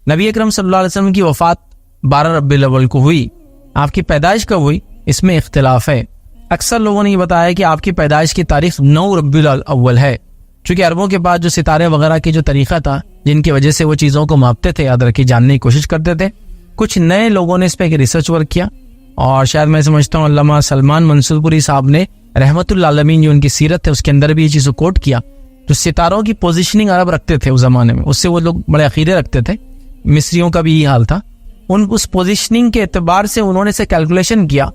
نبی اکرم صلی اللہ علیہ وسلم کی وفات 12 ربیع الاول کو ہوئی. آپ کی پیدائش کب ہوئی اس میں اختلاف ہے. اکثر لوگوں نے یہ بتایا کہ آپ کی پیدائش کی تاریخ 9 ربیع الاول ہے. چونکہ عربوں کے پاس جو ستارے وغیرہ کی جو طریقہ تھا جن کی وجہ سے وہ چیزوں کو ماپتے تھے, یاد رکھیے, جاننے کی کوشش کرتے تھے. کچھ نئے لوگوں نے اس پہ ایک ریسرچ ورک کیا اور شاید میں سمجھتا ہوں علامہ سلمان منصور پوری صاحب نے رحمت اللہ عالمین جو ان کی سیرت ہے اس کے اندر بھی یہ چیز کو کوٹ کیا. جو ستاروں کی پوزیشننگ عرب رکھتے تھے اس زمانے میں, اس سے وہ لوگ بڑے عقیدے رکھتے تھے. مصریوں کا بھی یہ حال تھا. اس پوزیشننگ کے اعتبار سے انہوں نے اسے کیلکولیشن کیا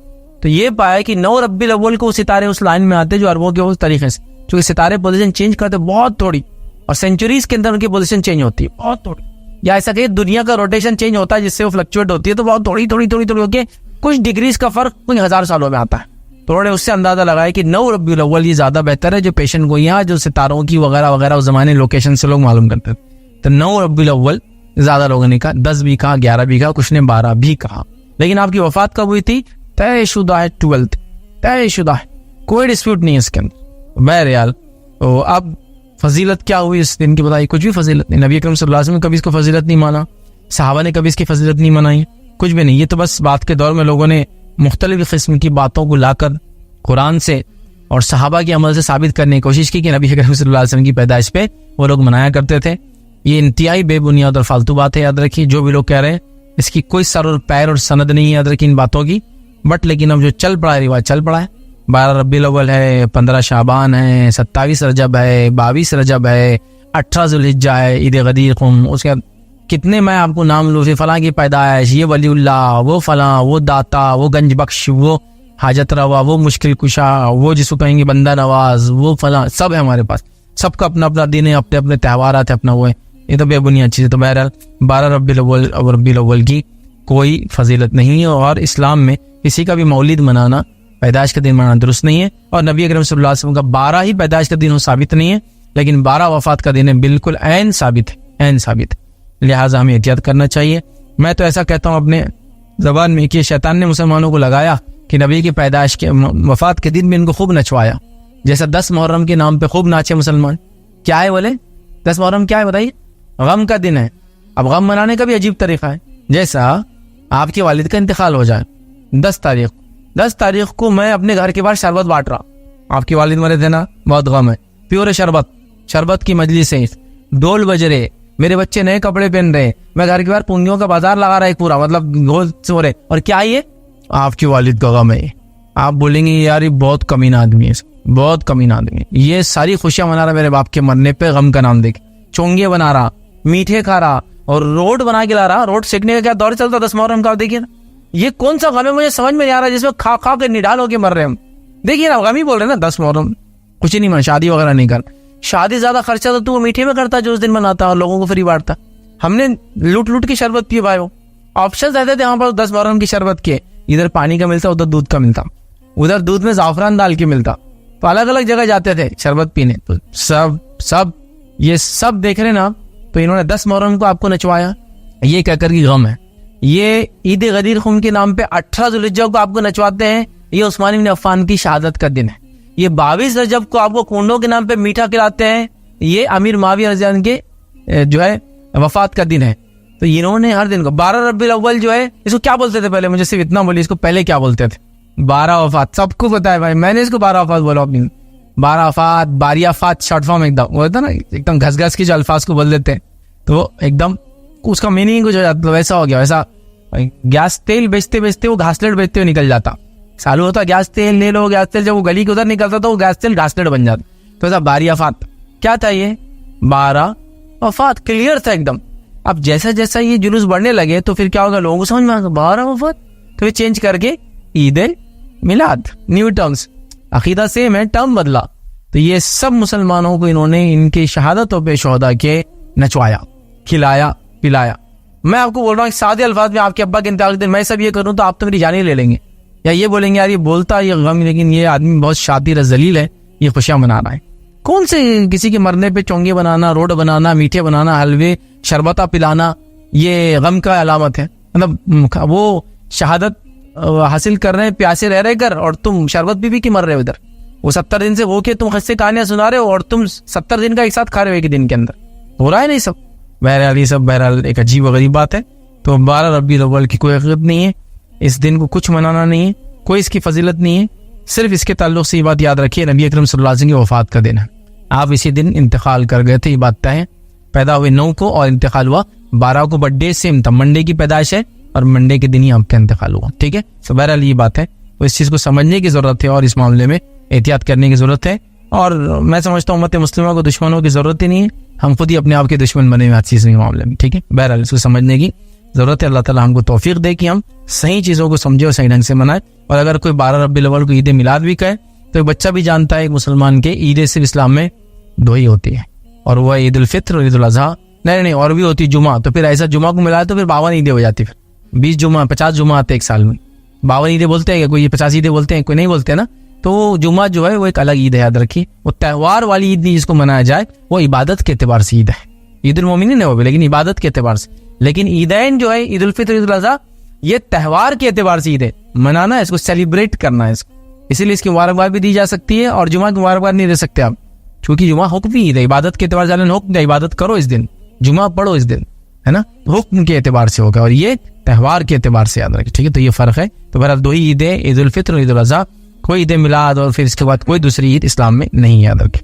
تو یہ پایا کہ 9 ربیع الاول کو ستارے اس لائن میں آتے جو عربوں کے اس طریقے سے, چونکہ ستارے پوزیشن چینج کرتے بہت تھوڑی اور سینچوریز کے اندر ان کی پوزیشن چینج ہوتی ہے بہت تھوڑی, یا ایسا کہ دنیا کا روٹیشن چینج ہوتا ہے جس سے وہ فلکچویٹ ہوتی ہے تو بہت تھوڑی ہو کے کچھ ڈگریز کا فرق کچھ ہزار سالوں میں آتا ہے. تو انہوں نے اس سے اندازہ لگایا کہ 9 ربیع الاول یہ زیادہ بہتر ہے جو پیشن گوئیاں جو ستاروں کی وغیرہ وغیرہ اس زمانے لوکیشن سے لوگ معلوم کرتے تھے. تو 9 ربیع الاول زیادہ لوگوں نے کہا, 10 بھی کہا, 11 بھی کہا, کچھ نے 12 بھی کہا. لیکن آپ کی وفات کب ہوئی تھی؟ طے شدہ ہے 12th, طے شدہ ہے, کوئی ڈسپیوٹ نہیں ہے اس کے اندر. بہرحال اب فضیلت کیا ہوئی اس دن کی بتائی؟ کچھ بھی فضیلت نہیں. نبی اکرم صلی اللہ علیہ وسلم نے کبھی اس کو فضیلت نہیں مانا, صحابہ نے کبھی اس کی فضیلت نہیں منائی, کچھ بھی نہیں. یہ تو بس بات کے دور میں لوگوں نے مختلف قسم کی باتوں کو لا کر قرآن سے اور صحابہ کے عمل سے ثابت کرنے کی کوشش کی کہ نبی اکرم صلی اللہ علیہ وسلم کی پیدائش پہ وہ لوگ منایا کرتے تھے. یہ انتہائی بے بنیاد اور فالتو بات ہے, یاد رکھیے. جو بھی لوگ کہہ رہے ہیں اس کی کوئی سر اور پیر اور سند نہیں ہے, یاد رکھیے ان باتوں کی. بٹ لیکن اب جو چل پڑا ہے رواج چل پڑا ہے. 12 ربیع الاول ہے, 15 شعبان ہے, 27 رجب ہے, 22 رجب ہے, 18 ذوالحجہ ہے, عید غدیر قوم, اس کے کتنے میں آپ کو نام لوں, فلاں کی پیدائش, یہ ولی اللہ, وہ فلاں, وہ داتا, وہ گنج بخش, وہ حاجت روا, وہ مشکل کشا, وہ جس کو کہیں گے بندہ نواز, وہ فلاں, سب ہے ہمارے پاس. سب کا اپنا اپنا دین ہے, اپنے اپنے تہوارات ہے, اپنا وہ ہے. یہ تو بے بنیاد چیز ہے. تو بہرحال 12 ربیع الاول کی کوئی فضیلت نہیں ہے اور اسلام میں کسی کا بھی مولد منانا, پیدائش کا دن منانا درست نہیں ہے. اور نبی اکرم صلی اللہ علیہ وسلم کا 12 ہی پیدائش کا دن ہو ثابت نہیں ہے, لیکن 12 وفات کا دن ہے, بالکل عین ثابت ہے, عین ثابت ہے. لہٰذا ہمیں احتیاط کرنا چاہیے. میں تو ایسا کہتا ہوں اپنے زبان میں کہ شیطان نے مسلمانوں کو لگایا کہ نبی کی پیدائش کے وفات کے دن بھی ان کو خوب نچوایا. جیسا 10 محرم کے نام پہ خوب ناچے مسلمان. کیا ہے بولے 10 محرم کیا ہے بتائیے؟ غم کا دن ہے. اب غم منانے کا بھی عجیب طریقہ ہے. جیسا آپ کے والد کا انتقال ہو جائے 10 تاریخ کو میں اپنے گھر کے باہر شربت بانٹ رہا, آپ کے والد مرے تھے نا, بہت غم ہے, پیور شربت کی مجلس ہے, ڈول بج رہے, میرے بچے نئے کپڑے پہن رہے, میں گھر کے باہر پونگیوں کا بازار لگا رہا ہے پورا, مطلب گول سو رہے, اور کیا یہ آپ کے والد کا غم ہے. آپ بولیں گے یار یہ بہت کمینہ آدمی ہے, بہت کمینہ آدمی ہے, یہ ساری خوشیاں منا رہا میرے باپ کے مرنے پہ, غم کا نام دے کے چونگے بنا رہا, میٹھے کھا رہا اور روڈ بنا کے لا رہا. روڈ سیکنے کا کیا دور چلتا 10 محرم کا, دیکھیے نا یہ کون سا غم ہے مجھے سمجھ میں نہیں آ رہا جس میں کھا کے نڈال ہو کے مر رہے ہم. دیکھیے نا غم ہی بول رہے ہیں نا 10 محرم, کچھ نہیں من, شادی وغیرہ نہیں کر. شادی زیادہ خرچہ تو میٹھے میں کرتا جو اس دن مناتا اور لوگوں کو فری بانٹتا. ہم نے لوٹ کے شربت پیے بھائی, آپشن رہتے تھے وہاں پر 10 محرم کی شربت کے, ادھر پانی کا ملتا, ادھر دودھ کا ملتا, ادھر دودھ میں زعفران ڈال کے ملتا, تو الگ الگ جگہ جاتے تھے شربت پینے. تو یہ سب دیکھ رہے نا آپ, تو انہوں نے 10 محرم کو آپ کو نچوایا یہ کہہ کر کی غم ہے. یہ عید غدیر خم کے نام پہ 18 ذوالحجہ کو آپ کو نچواتے ہیں, یہ عثمان بن عفان کی شہادت کا دن ہے. یہ 22 رجب کو آپ کو کنڈوں کے نام پہ میٹھا کھلاتے ہیں, یہ امیر معاویہ رضی اللہ عنہ کے جو ہے وفات کا دن ہے. تو انہوں نے ہر دن کو 12 ربیع الاول جو ہے اس کو کیا بولتے تھے پہلے, مجھے صرف اتنا بولیے اس کو پہلے کیا بولتے تھے؟ 12 وفات. سب کو پتا ہے بھائی, میں نے اس کو 12 وفات بولا اپنی, 12 وفات, 12 وفات شارٹ فارم ایک دم وہ ہوتا نا, ایک دم گھس گھس کے جو الفاظ کو بول دیتے ہیں تو ایک دم اس کا میننگ کچھ ہو جاتا, ویسا ہو گیا. ویسا گیس تیل بیچتے وہ گھاسلیٹ بیچتے ہوئے نکل جاتا. سالو ہوتا گیس تیل لے لو, گیس تیل جب وہ گلی کے ادھر نکلتا تو وہ گیس تیل گھاسلیٹ بن جاتا. تو ایسا 12 وفات کیا تھا, یہ 12 وفات کلیئر تھا ایک دم. اب جیسا جیسا یہ جلوس بڑھنے لگے تو پھر کیا ہوگا, لوگوں کو سمجھ میں آ گیا 12 وفات, تو یہ چینج کر کے عید میلاد, نیو ٹرمز, عقیدہ سیم ہے, ٹرم بدلا. تو یہ سب مسلمانوں کو انہوں نے ان کی شہادتوں پہ شہدا کے نچوایا, کھلایا, پلایا. میں آپ کو بول رہا ہوں سادے الفاظ میں, آپ کے ابا کے انتقال کے دن میں سب یہ کروں تو آپ تو میری جان ہی لے لیں گے, یا یہ بولیں گے یار یہ بولتا یہ غم, لیکن یہ آدمی بہت شاطر ذلیل ہے, یہ خوشیاں منا رہا ہے. کون سے کسی کے مرنے پہ چونگے بنانا, روڈ بنانا, میٹھے بنانا, حلوے شربتہ پلانا یہ غم کا علامت ہے؟ مطلب وہ شہادت حاصل کر رہے ہیں پیاسے رہ کر, اور تم شربت بھی کے مر رہے ہو ادھر. وہ 70 دن سے وہ کہ تم قصے کہانیاں سنا رہے ہو اور تم 70 دن کا ایک ساتھ کھا رہے ہو ایک دن کے اندر. ہو رہا ہے نہیں سب, بہرحال یہ سب بہرحال ایک عجیب و غریب بات ہے. تو 12 ربیع الاول کی کوئی حقیقت نہیں ہے, اس دن کو کچھ منانا نہیں ہے, کوئی اس کی فضیلت نہیں ہے. صرف اس کے تعلق سے یہ بات یاد رکھیے, نبی اکرم صلی اللہ علیہ وسلم کی وفات کا دن ہے, آپ اسی دن انتقال کر گئے تھے, یہ بات طے ہے. پیدا ہوئے 9 کو اور انتقال ہوا 12 کو, برتھ ڈے سیم تھا, منڈے کی پیدائش ہے اور منڈے کے دن ہی آپ کا انتقال ہوا. ٹھیک ہے, تو بہرحال یہ بات ہے, تو اس چیز کو سمجھنے کی ضرورت ہے اور اس معاملے میں احتیاط کرنے کی ضرورت ہے. اور میں سمجھتا ہوں امت مسلمہ کو دشمنوں کی ضرورت ہی نہیں ہے, ہم خود ہی اپنے آپ کے دشمن بنے ہوئے ہر چیز کے معاملے میں. ٹھیک ہے, بہرحال اس کو سمجھنے کی ضرورت ہے. اللہ تعالیٰ ہم کو توفیق دے کہ ہم صحیح چیزوں کو سمجھے اور صحیح ڈھنگ سے منائے. اور اگر کوئی 12 ربیع الاول کو عید میلاد بھی کہے تو ایک بچہ بھی جانتا ہے ایک مسلمان کے عید صرف اسلام میں 2 ہی ہوتی ہے, اور وہ عید الفطر اور عید الاضحیٰ. نہیں اور بھی ہوتی جمعہ, تو پھر ایسا جمعہ کو ملا تو پھر 52 عیدیں ہو جاتی. پھر 20 جمعہ 50 جمعہ آتے ایک سال میں, 52 عیدیں بولتے ہیں, کوئی 50 عیدیں بولتے ہیں, کوئی نہیں بولتے نا. تو جمعہ جو ہے وہ ایک الگ عید ہے, یاد رکھیے. وہ تہوار والی عید نہیں جس کو منایا جائے, وہ عبادت کے اعتبار سے عید ہے. عید المومنین ہے وہ بھی, لیکن عبادت کے اعتبار سے. لیکن عیدین جو ہے عید الفطر عید الاضحیٰ, یہ تہوار کے اعتبار سے عید ہے, منانا ہے اس کو, سیلیبریٹ کرنا ہے اس کو. اسی لیے اس کی مبارکباد بھی دی جا سکتی ہے, اور جمعہ کی مبارکباد نہیں دے سکتے آپ, کیونکہ جمعہ حکمی عید ہے, عبادت کے اعتبار سے اللہ نے حکم دیا عبادت کرو اس دن, جمعہ پڑھو اس دن, ہے نا, حکم کے اعتبار سے ہوگا, اور یہ تہوار کے اعتبار سے یاد رکھیں. ٹھیک ہے, تو یہ فرق ہے. تو بہرحال 2 ہی عیدیں, عید الفطر اور عید الاضحیٰ, کوئی عید میلاد اور پھر اس کے بعد کوئی دوسری عید اسلام میں نہیں, یاد رکھیں.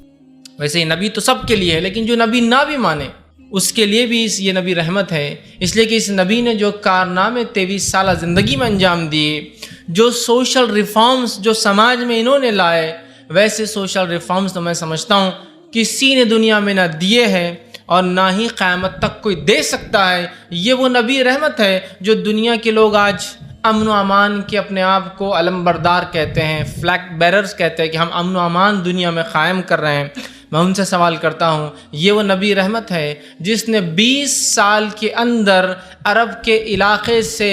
ویسے یہ نبی تو سب کے لیے ہے, لیکن جو نبی نہ بھی مانے اس کے لیے بھی یہ نبی رحمت ہے, اس لیے کہ اس نبی نے جو کارنامے 23 سالہ زندگی میں انجام دیے, جو سوشل ریفارمز جو سماج میں انہوں نے لائے, ویسے سوشل ریفارمز تو میں سمجھتا ہوں کسی نے دنیا میں نہ دیے ہیں اور نہ ہی قیامت تک کوئی دے سکتا ہے. یہ وہ نبی رحمت ہے جو دنیا کے لوگ آج امن و امان کے اپنے آپ کو علم بردار کہتے ہیں, فلیگ بیررز کہتے ہیں کہ ہم امن و امان دنیا میں قائم کر رہے ہیں. میں ان سے سوال کرتا ہوں, یہ وہ نبی رحمت ہے جس نے 20 سال کے اندر عرب کے علاقے سے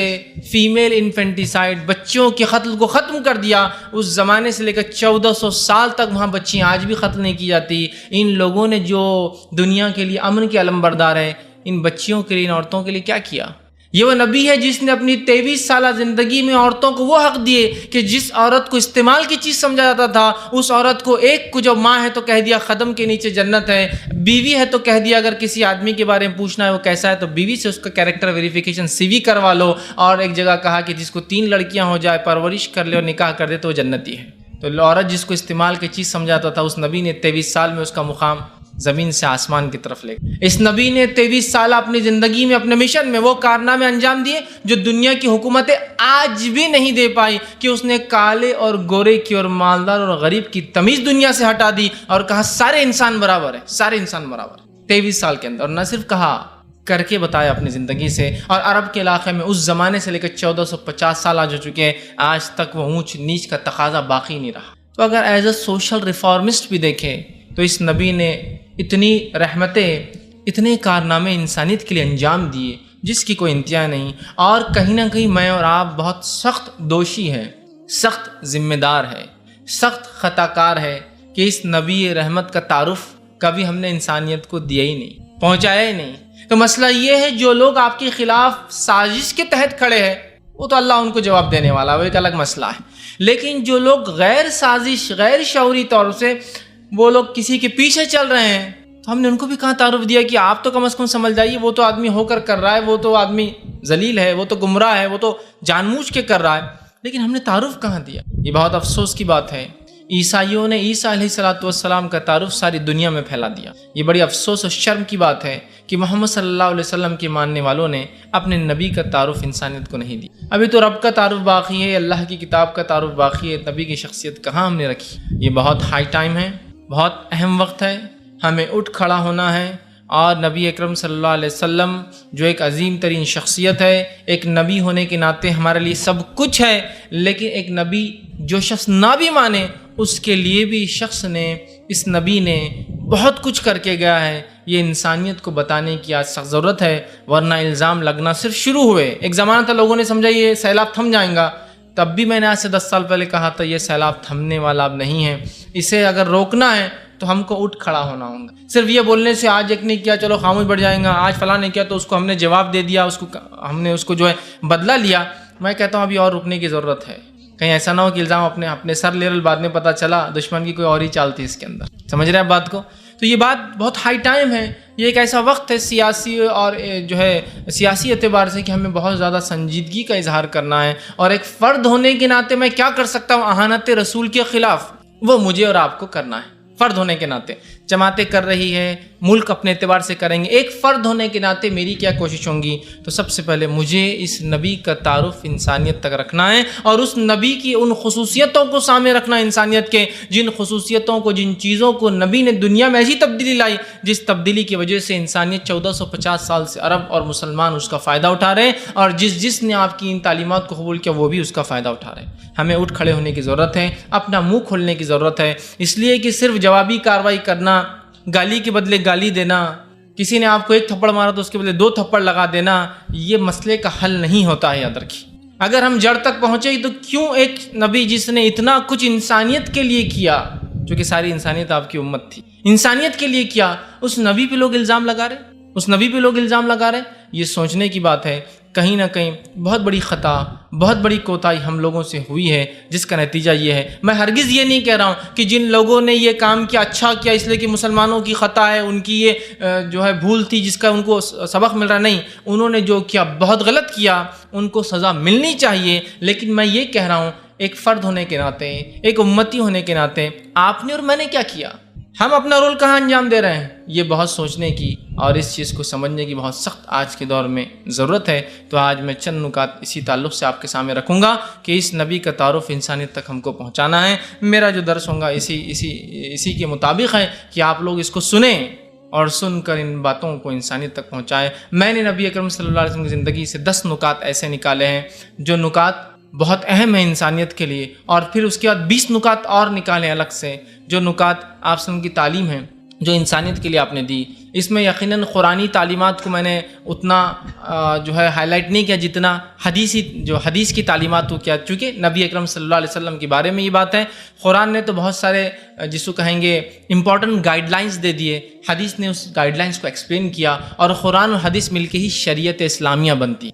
فیمیل انفینٹیسائڈ, بچیوں کے قتل کو ختم کر دیا. اس زمانے سے لے کر 1400 سال تک وہاں بچیاں آج بھی قتل نہیں کی جاتی. ان لوگوں نے جو دنیا کے لیے امن کے علم بردار ہیں, ان بچیوں کے لیے, ان عورتوں کے لیے کیا کیا؟ یہ وہ نبی ہے جس نے اپنی 23 سالہ زندگی میں عورتوں کو وہ حق دیے کہ جس عورت کو استعمال کی چیز سمجھا جاتا تھا, اس عورت کو ایک کو جو ماں ہے تو کہہ دیا قدم کے نیچے جنت ہے, بیوی ہے تو کہہ دیا اگر کسی آدمی کے بارے میں پوچھنا ہے وہ کیسا ہے تو بیوی سے اس کا کیریکٹر ویریفیکیشن CV کروا لو. اور ایک جگہ کہا کہ جس کو 3 لڑکیاں ہو جائے, پرورش کر لے اور نکاح کر دے تو وہ جنتی ہے. تو عورت جس کو استعمال کی چیز سمجھاتا تھا, اس نبی نے 23 سال میں اس کا مقام زمین سے آسمان کی طرف لے گئے. اس نبی نے 23 سال اپنی زندگی میں, اپنے مشن میں وہ کارنامے انجام دیے جو دنیا کی حکومتیں آج بھی نہیں دے پائی, کہ اس نے کالے اور گورے کی اور مالدار اور غریب کی تمیز دنیا سے ہٹا دی اور کہا سارے انسان برابر ہیں, سارے انسان برابر ہیں 23 سال کے اندر. اور نہ صرف کہا, کر کے بتایا اپنی زندگی سے. اور عرب کے علاقے میں اس زمانے سے لے کر 1450 سال آج ہو چکے ہیں, آج تک وہ اونچ نیچ کا تقاضا باقی نہیں رہا. تو اگر ایز اے سوشل ریفارمسٹ بھی دیکھیں تو اس نبی نے اتنی رحمتیں, اتنے کارنامے انسانیت کے لیے انجام دیے جس کی کوئی انتہا نہیں. اور کہیں نہ کہیں میں اور آپ بہت سخت دوشی ہیں, سخت ذمہ دار ہے, سخت خطا کار ہے کہ اس نبی رحمت کا تعارف کبھی ہم نے انسانیت کو دیا ہی نہیں, پہنچایا ہی نہیں. تو مسئلہ یہ ہے جو لوگ آپ کے خلاف سازش کے تحت کھڑے ہیں وہ تو اللہ ان کو جواب دینے والا, وہ ایک الگ مسئلہ ہے. لیکن جو لوگ غیر سازش, غیر شعوری طور سے وہ لوگ کسی کے پیچھے چل رہے ہیں, تو ہم نے ان کو بھی کہاں تعارف دیا کہ آپ تو کم از کم سمجھ جائیے, وہ تو آدمی ہو کر رہا ہے, وہ تو آدمی ذلیل ہے, وہ تو گمراہ ہے, وہ تو جان بوجھ کے کر رہا ہے. لیکن ہم نے تعارف کہاں دیا. یہ بہت افسوس کی بات ہے. عیسائیوں نے عیسیٰ علیہ السلام کا تعارف ساری دنیا میں پھیلا دیا. یہ بڑی افسوس اور شرم کی بات ہے کہ محمد صلی اللہ علیہ وسلم کے ماننے والوں نے اپنے نبی کا تعارف انسانیت کو نہیں دیا. ابھی تو رب کا تعارف باقی ہے, اللہ کی کتاب کا تعارف باقی ہے, نبی کی شخصیت کہاں ہم نے رکھی. یہ بہت ہائی ٹائم ہے, بہت اہم وقت ہے, ہمیں اٹھ کھڑا ہونا ہے. اور نبی اکرم صلی اللہ علیہ وسلم جو ایک عظیم ترین شخصیت ہے, ایک نبی ہونے کے ناطے ہمارے لیے سب کچھ ہے, لیکن ایک نبی جو شخص نہ بھی مانے اس کے لیے بھی شخص نے, اس نبی نے بہت کچھ کر کے گیا ہے. یہ انسانیت کو بتانے کی آج سخت ضرورت ہے, ورنہ الزام لگنا صرف شروع ہوئے. ایک زمانہ تھا لوگوں نے سمجھا یہ سیلاب تھم جائیں گا, تب بھی میں نے آج سے 10 سال پہلے کہا تھا یہ سیلاب تھمنے والا اب نہیں ہے, اسے اگر روکنا ہے تو ہم کو اٹھ کھڑا ہونا ہوگا. صرف یہ بولنے سے آج ایک نے کیا چلو خاموش بڑھ جائیں گا, آج فلاں نے کیا تو اس کو ہم نے جواب دے دیا, اس کو ہم نے اس کو جو ہے بدلہ لیا. میں کہتا ہوں ابھی اور رکنے کی ضرورت ہے. کہیں ایسا نہ ہو کہ الزام اپنے سر لے بعد میں پتہ چلا دشمن کی کوئی اور ہی چال تھی اس کے اندر. سمجھ رہے ہیں بات کو؟ تو یہ بات بہت ہائی ٹائم ہے، یہ ایک ایسا وقت ہے سیاسی اور جو ہے سیاسی اعتبار سے کہ ہمیں بہت زیادہ سنجیدگی کا اظہار کرنا ہے، اور ایک فرد ہونے کے ناطے میں کیا کر سکتا ہوں اہانت رسول کے خلاف، وہ مجھے اور آپ کو کرنا ہے فرد ہونے کے ناطے۔ جماعتیں کر رہی ہے، ملک اپنے اعتبار سے کریں گے، ایک فرد ہونے کے ناطے میری کیا کوشش ہوں گی؟ تو سب سے پہلے مجھے اس نبی کا تعارف انسانیت تک رکھنا ہے، اور اس نبی کی ان خصوصیتوں کو سامنے رکھنا ہے انسانیت کے، جن خصوصیتوں کو، جن چیزوں کو نبی نے دنیا میں ایسی تبدیلی لائی جس تبدیلی کی وجہ سے انسانیت 1450 سال سے عرب اور مسلمان اس کا فائدہ اٹھا رہے ہیں، اور جس نے آپ کی ان تعلیمات کو قبول کیا وہ بھی اس کا فائدہ اٹھا رہے ہیں۔ ہمیں اٹھ کھڑے ہونے کی ضرورت ہے، اپنا منہ کھولنے کی ضرورت ہے، اس لیے کہ صرف جوابی کارروائی کرنا، گالی کے بدلے گالی دینا، کسی نے آپ کو ایک تھپڑ مارا تو اس کے بدلے 2 تھپڑ لگا دینا، یہ مسئلے کا حل نہیں ہوتا ہے، یاد رکھیے۔ اگر ہم جڑ تک پہنچے تو کیوں ایک نبی جس نے اتنا کچھ انسانیت کے لیے کیا، چونکہ ساری انسانیت آپ کی امت تھی، انسانیت کے لیے کیا، اس نبی پہ لوگ الزام لگا رہے، یہ سوچنے کی بات ہے۔ کہیں نہ کہیں بہت بڑی خطا، بہت بڑی کوتاہی ہم لوگوں سے ہوئی ہے، جس کا نتیجہ یہ ہے۔ میں ہرگز یہ نہیں کہہ رہا ہوں کہ جن لوگوں نے یہ کام کیا اچھا کیا اس لیے کہ مسلمانوں کی خطا ہے، ان کی یہ جو ہے بھول تھی جس کا ان کو سبق مل رہا، نہیں، انہوں نے جو کیا بہت غلط کیا، ان کو سزا ملنی چاہیے۔ لیکن میں یہ کہہ رہا ہوں ایک فرد ہونے کے ناطے، ایک امتی ہونے کے ناطے، آپ نے اور میں نے کیا کیا، ہم اپنا رول کہاں انجام دے رہے ہیں، یہ بہت سوچنے کی اور اس چیز کو سمجھنے کی بہت سخت آج کے دور میں ضرورت ہے۔ تو آج میں چند نکات اسی تعلق سے آپ کے سامنے رکھوں گا کہ اس نبی کا تعارف انسانیت تک ہم کو پہنچانا ہے۔ میرا جو درس ہوگا اسی کے مطابق ہے کہ آپ لوگ اس کو سنیں اور سن کر ان باتوں کو انسانیت تک پہنچائیں۔ میں نے نبی اکرم صلی اللہ علیہ وسلم کی زندگی سے 10 نکات ایسے نکالے ہیں جو نکات بہت اہم ہیں انسانیت کے لیے، اور پھر اس کے بعد 20 نکات اور نکالیں الگ سے، جو نکات آپ صلی اللہ علیہ وسلم کی تعلیم ہیں جو انسانیت کے لیے آپ نے دی۔ اس میں یقیناً قرآنی تعلیمات کو میں نے اتنا جو ہے ہائی لائٹ نہیں کیا جتنا حدیث کی تعلیمات کو کیا، چونکہ نبی اکرم صلی اللہ علیہ وسلم کے بارے میں یہ بات ہے۔ قرآن نے تو بہت سارے جس کو کہیں گے امپورٹنٹ گائیڈ لائنز دے دیے، حدیث نے اس گائیڈ لائنز کو ایکسپلین کیا، اور قرآن اور حدیث مل کے ہی شریعت اسلامیہ بنتی ہے۔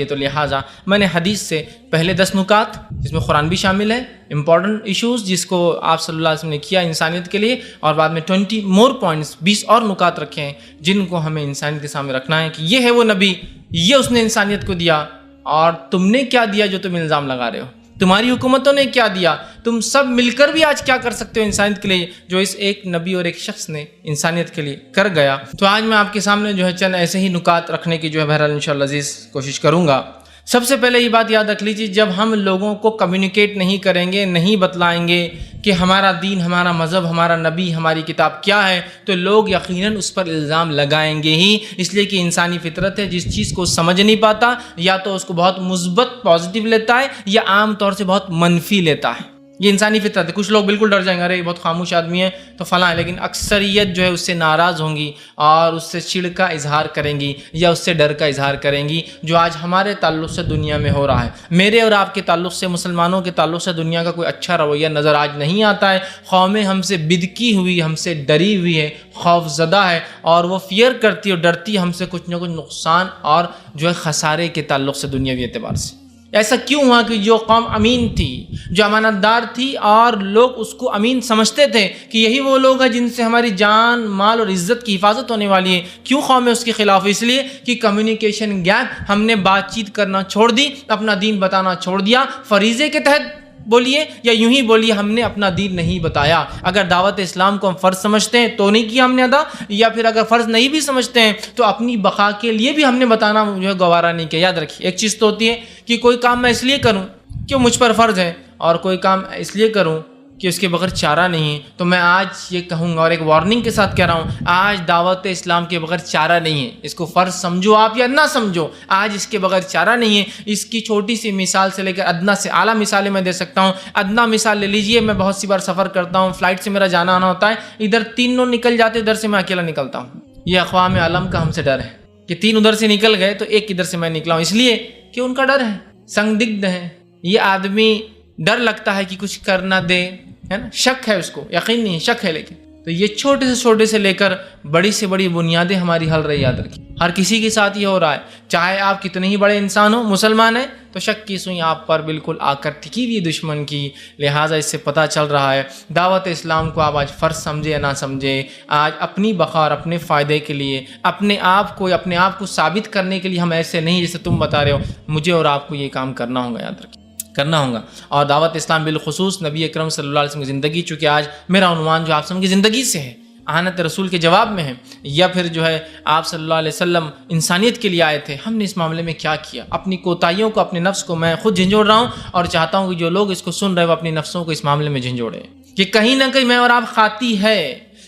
تو لہٰذا میں نے حدیث سے پہلے 10 نکات جس میں قرآن بھی شامل ہے، امپورٹنٹ ایشوز جس کو آپ صلی اللہ علیہ وسلم نے کیا انسانیت کے لیے، اور بعد میں 20 مور پوائنٹس، 20 اور نکات رکھے ہیں جن کو ہمیں انسانیت کے سامنے رکھنا ہے کہ یہ ہے وہ نبی، یہ اس نے انسانیت کو دیا، اور تم نے کیا دیا جو تم الزام لگا رہے ہو، تمہاری حکومتوں نے کیا دیا، تم سب مل کر بھی آج کیا کر سکتے ہو انسانیت کے لیے جو اس ایک نبی اور ایک شخص نے انسانیت کے لیے کر گیا۔ تو آج میں آپ کے سامنے جو ہے چند ایسے ہی نکات رکھنے کی جو ہے بہرحال انشاءاللہ عزیز کوشش کروں گا۔ سب سے پہلے یہ بات یاد رکھ لیجیے، جب ہم لوگوں کو کمیونیکیٹ نہیں کریں گے، نہیں بتلائیں گے کہ ہمارا دین، ہمارا مذہب، ہمارا نبی، ہماری کتاب کیا ہے، تو لوگ یقیناً اس پر الزام لگائیں گے ہی، اس لیے کہ انسانی فطرت ہے، جس چیز کو سمجھ نہیں پاتا یا تو اس کو بہت مثبت پازیٹیو لیتا ہے یا عام طور سے بہت منفی لیتا ہے۔ یہ انسانی فطرت ہے۔ کچھ لوگ بالکل ڈر جائیں گے، ارے یہ بہت خاموش آدمی ہے تو فلاں ہے، لیکن اکثریت جو ہے اس سے ناراض ہوں گی اور اس سے چڑ کا اظہار کریں گی یا اس سے ڈر کا اظہار کریں گی، جو آج ہمارے تعلق سے دنیا میں ہو رہا ہے۔ میرے اور آپ کے تعلق سے، مسلمانوں کے تعلق سے دنیا کا کوئی اچھا رویہ نظر آج نہیں آتا ہے۔ قومیں ہم سے بدکی ہوئی، ہم سے ڈری ہوئی ہے، خوف زدہ ہے، اور وہ فیئر کرتی اور ڈرتی ہم سے کچھ نہ کچھ نقصان اور جو ہے خسارے کے تعلق سے دنیاوی اعتبار سے۔ ایسا کیوں ہوا کہ جو قوم امین تھی، جو امانت دار تھی، اور لوگ اس کو امین سمجھتے تھے کہ یہی وہ لوگ ہیں جن سے ہماری جان، مال اور عزت کی حفاظت ہونے والی ہے، کیوں قومیں اس کے خلاف؟ اس لیے کہ کمیونیکیشن گیپ، ہم نے بات چیت کرنا چھوڑ دی، اپنا دین بتانا چھوڑ دیا۔ فریضے کے تحت بولیے یا یوں ہی بولیے، ہم نے اپنا دین نہیں بتایا۔ اگر دعوت اسلام کو ہم فرض سمجھتے ہیں تو نہیں کیا ہم نے ادا، یا پھر اگر فرض نہیں بھی سمجھتے ہیں تو اپنی بقا کے لیے بھی ہم نے بتانا جو ہے گوارا نہیں کیا۔ یاد رکھیے، ایک چیز تو ہوتی ہے کہ کوئی کام میں اس لیے کروں کہ مجھ پر فرض ہے، اور کوئی کام اس لیے کروں کہ اس کے بغیر چارہ نہیں ہے۔ تو میں آج یہ کہوں گا اور ایک وارننگ کے ساتھ کہہ رہا ہوں، آج دعوت اسلام کے بغیر چارہ نہیں ہے۔ اس کو فرض سمجھو آپ یا نہ سمجھو، آج اس کے بغیر چارہ نہیں ہے۔ اس کی چھوٹی سی مثال سے لے کر ادنا سے اعلیٰ مثالیں میں دے سکتا ہوں۔ ادنا مثال لے لیجئے، میں بہت سی بار سفر کرتا ہوں، فلائٹ سے میرا جانا آنا ہوتا ہے، ادھر 3 لوگ نکل جاتے، ادھر سے میں اکیلا نکلتا ہوں۔ یہ اقوام عالم کا ہم سے ڈر ہے کہ 3 ادھر سے نکل گئے تو 1 ادھر سے میں نکلا ہوں، اس لیے کہ ان کا ڈر ہے، سنگدگدھ ہے۔ یہ آدمی ڈر لگتا ہے کہ کچھ کر نہ دے، ہے نا، شک ہے اس کو، یقین نہیں، شک ہے۔ لیکن تو یہ چھوٹے سے لے کر بڑی سے بڑی بنیادیں ہماری ہل رہی، یاد رکھیں، ہر کسی کے ساتھ یہ ہو رہا ہے، چاہے آپ کتنے ہی بڑے انسان ہو، مسلمان ہیں تو شک کی سوئی آپ پر بالکل آ کر ٹکی ہوئی دشمن کی. لہٰذا اس سے پتہ چل رہا ہے دعوت اسلام کو آپ آج فرض سمجھے یا نہ سمجھے، آج اپنی بقا اور اپنے فائدے کے لیے اپنے آپ کو ثابت کرنے کے لیے ہم ایسے نہیں جیسے تم بتا رہے ہو. مجھے اور آپ کو یہ کام کرنا ہوگا، یاد رکھیں کرنا ہوگا. اور دعوت اسلام بالخصوص نبی اکرم صلی اللہ علیہ وسلم کی زندگی، چونکہ آج میرا عنوان جو آپ سب کی زندگی سے ہے، اہانت رسول کے جواب میں ہے، یا پھر جو ہے آپ صلی اللہ علیہ وسلم انسانیت کے لیے آئے تھے، ہم نے اس معاملے میں کیا کیا. اپنی کوتاہیوں کو، اپنے نفس کو میں خود جھنجھوڑ رہا ہوں اور چاہتا ہوں کہ جو لوگ اس کو سن رہے وہ اپنی نفسوں کو اس معاملے میں جھنجھوڑے کہ کہیں نہ کہیں میں اور آپ خاطی ہے،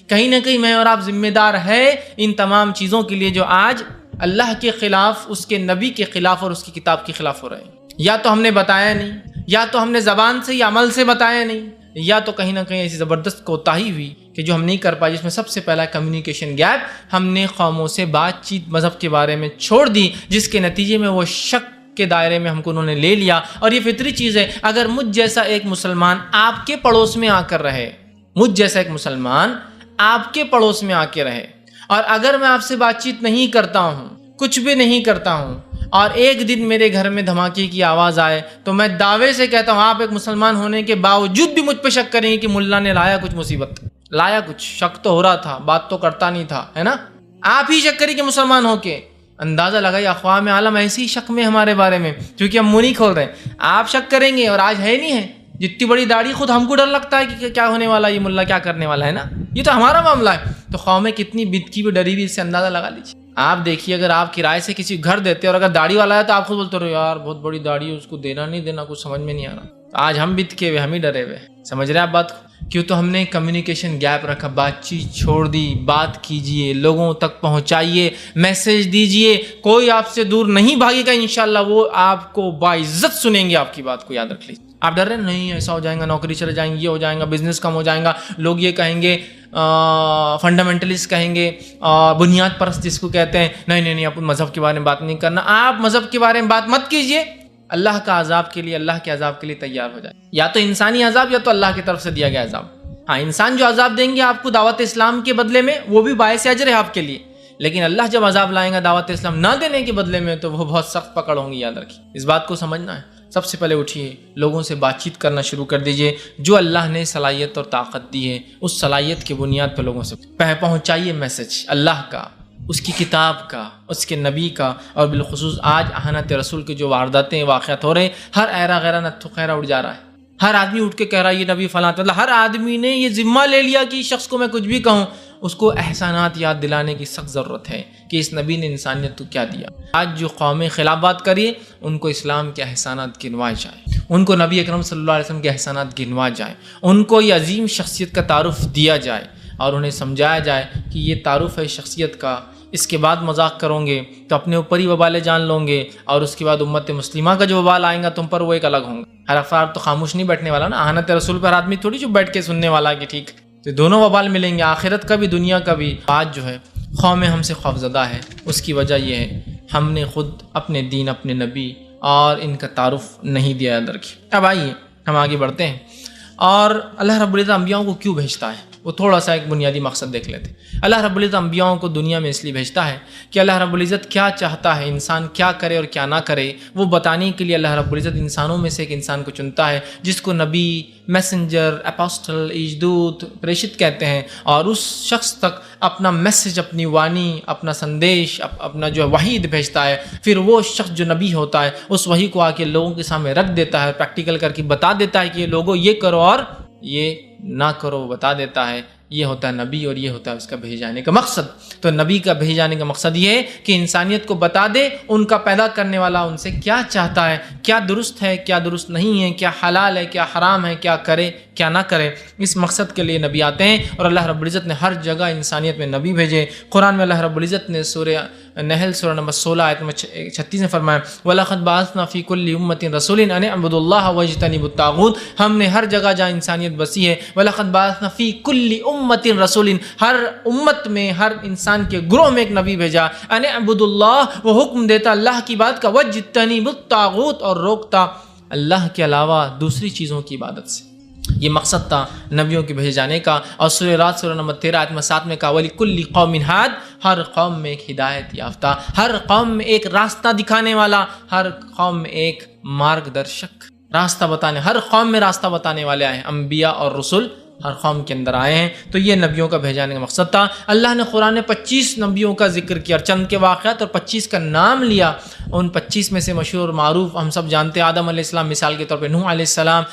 کہیں نہ کہیں میں اور آپ ذمہ دار ہے ان تمام چیزوں کے لیے جو آج اللہ کے خلاف، اس کے نبی کے خلاف اور اس کی کتاب کے خلاف ہو رہے ہیں. یا تو ہم نے بتایا نہیں، یا تو ہم نے زبان سے یا عمل سے بتایا نہیں، یا تو کہیں نہ کہیں ایسی زبردست کوتاہی ہوئی کہ جو ہم نہیں کر پائے، جس میں سب سے پہلا کمیونیکیشن گیپ. ہم نے قوموں سے بات چیت مذہب کے بارے میں چھوڑ دی، جس کے نتیجے میں وہ شک کے دائرے میں ہم کو انہوں نے لے لیا. اور یہ فطری چیز ہے، اگر مجھ جیسا ایک مسلمان آپ کے پڑوس میں آ کر رہے، مجھ جیسا ایک مسلمان آپ کے پڑوس میں آ کے رہے، اور اگر میں آپ سے بات چیت نہیں کرتا ہوں، کچھ بھی نہیں کرتا ہوں، اور ایک دن میرے گھر میں دھماکے کی آواز آئے، تو میں دعوے سے کہتا ہوں آپ ایک مسلمان ہونے کے باوجود بھی مجھ پہ شک کریں گے کہ ملا نے لایا کچھ مصیبت، لایا کچھ. شک تو ہو رہا تھا، بات تو کرتا نہیں تھا، ہے نا. آپ ہی شک کریں کہ مسلمان ہو کے اندازہ لگائیے اقوام عالم ایسے ہی شک میں ہمارے بارے میں، کیونکہ ہم منہ نہیں کھول رہے ہیں. آپ شک کریں گے اور آج ہے نہیں ہے. جتنی بڑی داڑھی خود ہم کو ڈر لگتا ہے کہ کیا ہونے والا، یہ ملا کیا کرنے والا ہے نا. یہ تو ہمارا معاملہ ہے. تو قومیں کتنی بدکی بھی ڈری ہوئی، اس سے اندازہ لگا لیجیے. آپ دیکھیے اگر آپ کرائے سے کسی گھر دیتے اور اگر داڑھی والا ہے تو آپ خود بولتے رہو یار بہت بڑی داڑھی ہے، اس کو دینا نہیں دینا کچھ سمجھ میں نہیں آ رہا. آج ہم بدکے ہوئے، ہم ہی ڈرے ہوئے. سمجھ رہے ہیں آپ بات کو؟ کیوں؟ تو ہم نے کمیونیکیشن گیپ رکھا، بات چیت چھوڑ دی. بات کیجئے، لوگوں تک پہنچائیے، میسج دیجئے. کوئی آپ سے دور نہیں بھاگے گا، انشاءاللہ وہ آپ کو باعزت سنیں گے آپ کی بات کو. یاد رکھ لیجیے. آپ ڈر رہے ہیں نہیں ایسا ہو جائے گا، نوکری چلے جائیں گے، یہ ہو جائے گا، بزنس کم ہو جائے گا، لوگ یہ کہیں گے، فنڈامنٹلسٹ کہیں گے، بنیاد پرست جس کو کہتے ہیں. نہیں آپ مذہب کے بارے میں بات نہیں کرنا. آپ مذہب کے بارے میں بات مت کیجئے. اللہ کا عذاب کے لیے، اللہ کے عذاب کے لیے تیار ہو جائے. یا تو انسانی عذاب یا تو اللہ کی طرف سے دیا گیا عذاب. ہاں، انسان جو عذاب دیں گے آپ کو دعوت اسلام کے بدلے میں، وہ بھی باعث اجر ہے آپ کے لیے. لیکن اللہ جب عذاب لائیں گا دعوت اسلام نہ دینے کے بدلے میں تو وہ بہت سخت پکڑ ہوں گی. یاد رکھیے، اس بات کو سمجھنا ہے. سب سے پہلے اٹھیے، لوگوں سے بات چیت کرنا شروع کر دیجئے. جو اللہ نے صلاحیت اور طاقت دی ہے اس صلاحیت کی بنیاد پہ لوگوں سے پہنچائیے میسج اللہ کا، اس کی کتاب کا، اس کے نبی کا. اور بالخصوص آج اہانت رسول کے جو وارداتیں واقعات ہو رہے ہیں، ہر ایرا غیرہ نتھو خیرہ اٹھ جا رہا ہے. ہر آدمی اٹھ کے کہہ رہا ہے یہ نبی فلاں. مطلب ہر آدمی نے یہ ذمہ لے لیا کہ اس شخص کو میں کچھ بھی کہوں اس کو احسانات یاد دلانے کی سخت ضرورت ہے کہ اس نبی نے انسانیت کو کیا دیا. آج جو قومیں خلاف بات کریے ان کو اسلام کے احسانات گنوائے جائیں، ان کو نبی اکرم صلی اللہ علیہ وسلم کے احسانات گنوائے جائیں، ان کو یہ عظیم شخصیت کا تعارف دیا جائے اور انہیں سمجھایا جائے کہ یہ تعارف ہے شخصیت کا. اس کے بعد مذاق کرو گے تو اپنے اوپر ہی وبالیں جان لو گے، اور اس کے بعد امت مسلمہ کا جو وبال آئیں گا تم پر وہ ایک الگ ہوں گے. ہر افراد تو خاموش نہیں بیٹھنے والا نا. اہانت رسول پر آدمی تھوڑی چپ بیٹھ کے سننے والا کہ ٹھیک. تو دونوں وبال ملیں گے، آخرت کا بھی دنیا کا بھی. آج جو ہے قومیں ہم سے خوفزدہ ہے، اس کی وجہ یہ ہے ہم نے خود اپنے دین، اپنے نبی اور ان کا تعارف نہیں دیا. یاد رکھیے. اب آئیے ہم آگے بڑھتے ہیں. اور اللہ رب العزت انبیاءوں کو کیوں بھیجتا ہے وہ تھوڑا سا ایک بنیادی مقصد دیکھ لیتے ہیں. اللہ رب العزت انبیاءوں کو دنیا میں اس لیے بھیجتا ہے کہ اللہ رب العزت کیا چاہتا ہے، انسان کیا کرے اور کیا نہ کرے، وہ بتانے کے لیے اللہ رب العزت انسانوں میں سے ایک انسان کو چنتا ہے جس کو نبی، میسنجر، اپوسٹل، ایجدوت، پریشت کہتے ہیں. اور اس شخص تک اپنا میسج، اپنی وانی، اپنا سندیش، اپنا جو وحید بھیجتا ہے. پھر وہ شخص جو نبی ہوتا ہے اس وحی کو آ کے لوگوں کے سامنے رکھ دیتا ہے، پریکٹیکل کر کے بتا دیتا ہے کہ یہ لوگوں یہ کرو اور یہ نہ کرو، بتا دیتا ہے. یہ ہوتا ہے نبی اور یہ ہوتا ہے اس کا بھیجے جانے کا مقصد. تو نبی کا بھیجے جانے کا مقصد یہ ہے کہ انسانیت کو بتا دے ان کا پیدا کرنے والا ان سے کیا چاہتا ہے، کیا درست ہے، کیا درست نہیں ہے، کیا حلال ہے، کیا حرام ہے، کیا کرے، کیا نہ کرے. اس مقصد کے لیے نبی آتے ہیں اور اللہ رب العزت نے ہر جگہ انسانیت میں نبی بھیجے. قرآن میں اللہ رب العزت نے سورہ نحل سورہ نمبر 16 آیت نمبر 36 میں فرمایا وَلَقَدْ بَعَثْنَا فِي كُلِّ أُمَّةٍ رَسُولًا أَنِ اعْبُدُوا اللَّهَ وَاجْتَنِبُوا الطَّاغُوتَ. ہم نے ہر جگہ جہاں انسانیت بسی ہے وَلَقَدْ بَعَثْنَا فِي كُلِّ أُمَّةٍ رَسُولًا، ہر امت میں، ہر انسان کے گروہ میں ایک نبی بھیجا. أَنِ اعْبُدُوا اللَّهَ، وہ حکم دیتا اللہ کی بات کا، وَاجْتَنِبُوا الطَّاغُوتَ، اور روکتا اللہ کے علاوہ دوسری چیزوں کی عبادت سے. یہ مقصد تھا نبیوں کے بھیجے جانے کا. اور سورہ رات سورہ نمبر 13 آیت نمبر 7 میں کہا وَلِكُلِّ قَوْمٍ ہَادٍ، ہر قوم میں ایک ہدایت یافتہ، ہر قوم میں ایک راستہ دکھانے والا، ہر قوم میں ایک مارگ درشک، راستہ بتانے، ہر قوم میں راستہ بتانے والے آئے ہیں، انبیاء اور رسول ہر قوم کے اندر آئے ہیں. تو یہ نبیوں کا بھیجانے کا مقصد تھا. اللہ نے قرآن میں 25 نبیوں کا ذکر کیا، چند کے واقعات اور 25 کا نام لیا. ان 25 میں سے مشہور معروف ہم سب جانتے ہیں آدم علیہ السلام مثال کے طور پہ، نوح علیہ السلام،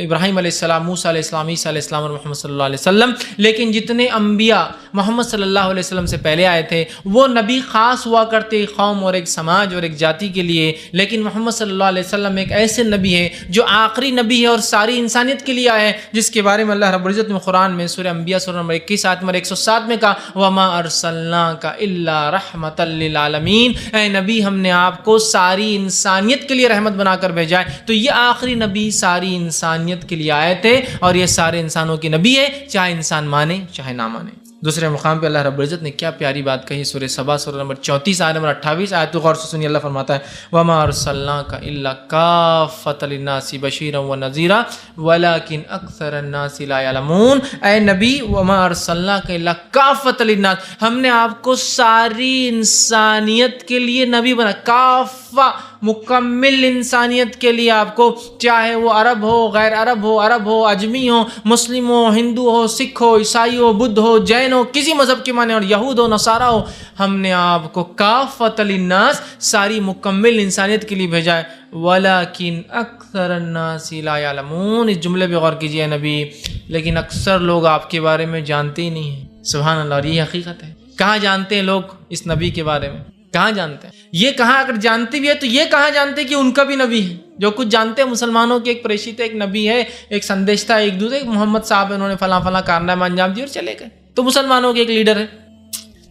ابراہیم علیہ السلام، موسیٰ علیہ السلام، عیسیٰ علیہ السلام اور محمد صلی اللہ علیہ وسلم. لیکن جتنے انبیاء محمد صلی اللہ علیہ وسلم سے پہلے آئے تھے وہ نبی خاص ہوا کرتے ایک قوم اور ایک سماج اور ایک جاتی کے لیے. لیکن محمد صلی اللہ علیہ وسلم ایک ایسے نبی ہے جو آخری نبی ہے اور ساری انسانیت کے لیے آئے ہیں، جس کے بارے میں اللہ رب العزت نے قرآن میں سورہ انبیاء سورہ نمبر 21 آیت نمبر 107 میں کہا وَمَا أَرْسَلْنَاكَ إِلَّا رَحْمَةً لِّلْعَالَمِينَ، اے نبی ہم نے آپ کو ساری انسانیت کے لیے رحمت بنا کر بھیجا ہے. تو یہ آخری نبی ساری انسانیت کے لیے آئے تھے اور یہ سارے انسانوں کے نبی ہے، چاہے انسان مانے چاہے نہ مانے. دوسرے مقام پہ اللہ رب العزت نے کیا پیاری بات کہی، سورہ سبا سورہ نمبر 34 آیت نمبر 28 آیت غور سے سنیے. اللہ فرماتا ہے وَمَا أَرْسَلْنَاكَ إِلَّا كَافَّةً لِلنَّاسِ بَشِيرًا وَنَذِيرًا وَلَكِنْ أَكْثَرَ النَّاسِ لَا يَعْلَمُونَ. اے نبی وَمَا أَرْسَلْنَاكَ إِلَّا كَافَّةً لِلنَّاسِ، ہم نے آپ کو ساری انسانیت کے لیے نبی بنا. کافہ، مکمل انسانیت کے لیے آپ کو، چاہے وہ عرب ہو، غیر عرب ہو، عرب ہو، اجمی ہو، مسلم ہو، ہندو ہو، سکھ ہو، عیسائی ہو، بدھ ہو، جین ہو، کسی مذہب کے مانے، اور یہود ہو، نصارہ ہو، ہم نے آپ کو کافۃ للناس ساری مکمل انسانیت کے لیے بھیجا ہے. وَلَكِنْ أَكْثَرَ النَّاسِ لَا يَعْلَمُونَ، اس جملے پہ غور کیجیے نبی، لیکن اکثر لوگ آپ کے بارے میں جانتے ہی نہیں ہیں. سبحان اللہ، اور یہ حقیقت ہے. کہاں جانتے ہیں لوگ اس نبی کے بارے میں؟ کہاں جانتے ہیں؟ یہ کہاں اگر جانتے بھی ہے تو یہ کہاں جانتے کہ ان کا بھی نبی ہے؟ جو کچھ جانتے ہیں مسلمانوں کے ایک پریشیت ہے، ایک نبی ہے، ایک سندیش تھا، ایک دوسرے محمد صاحب ہے، انہوں نے فلاں فلاں کارنامہ انجام دیے اور چلے گئے، تو مسلمانوں کے ایک لیڈر ہے.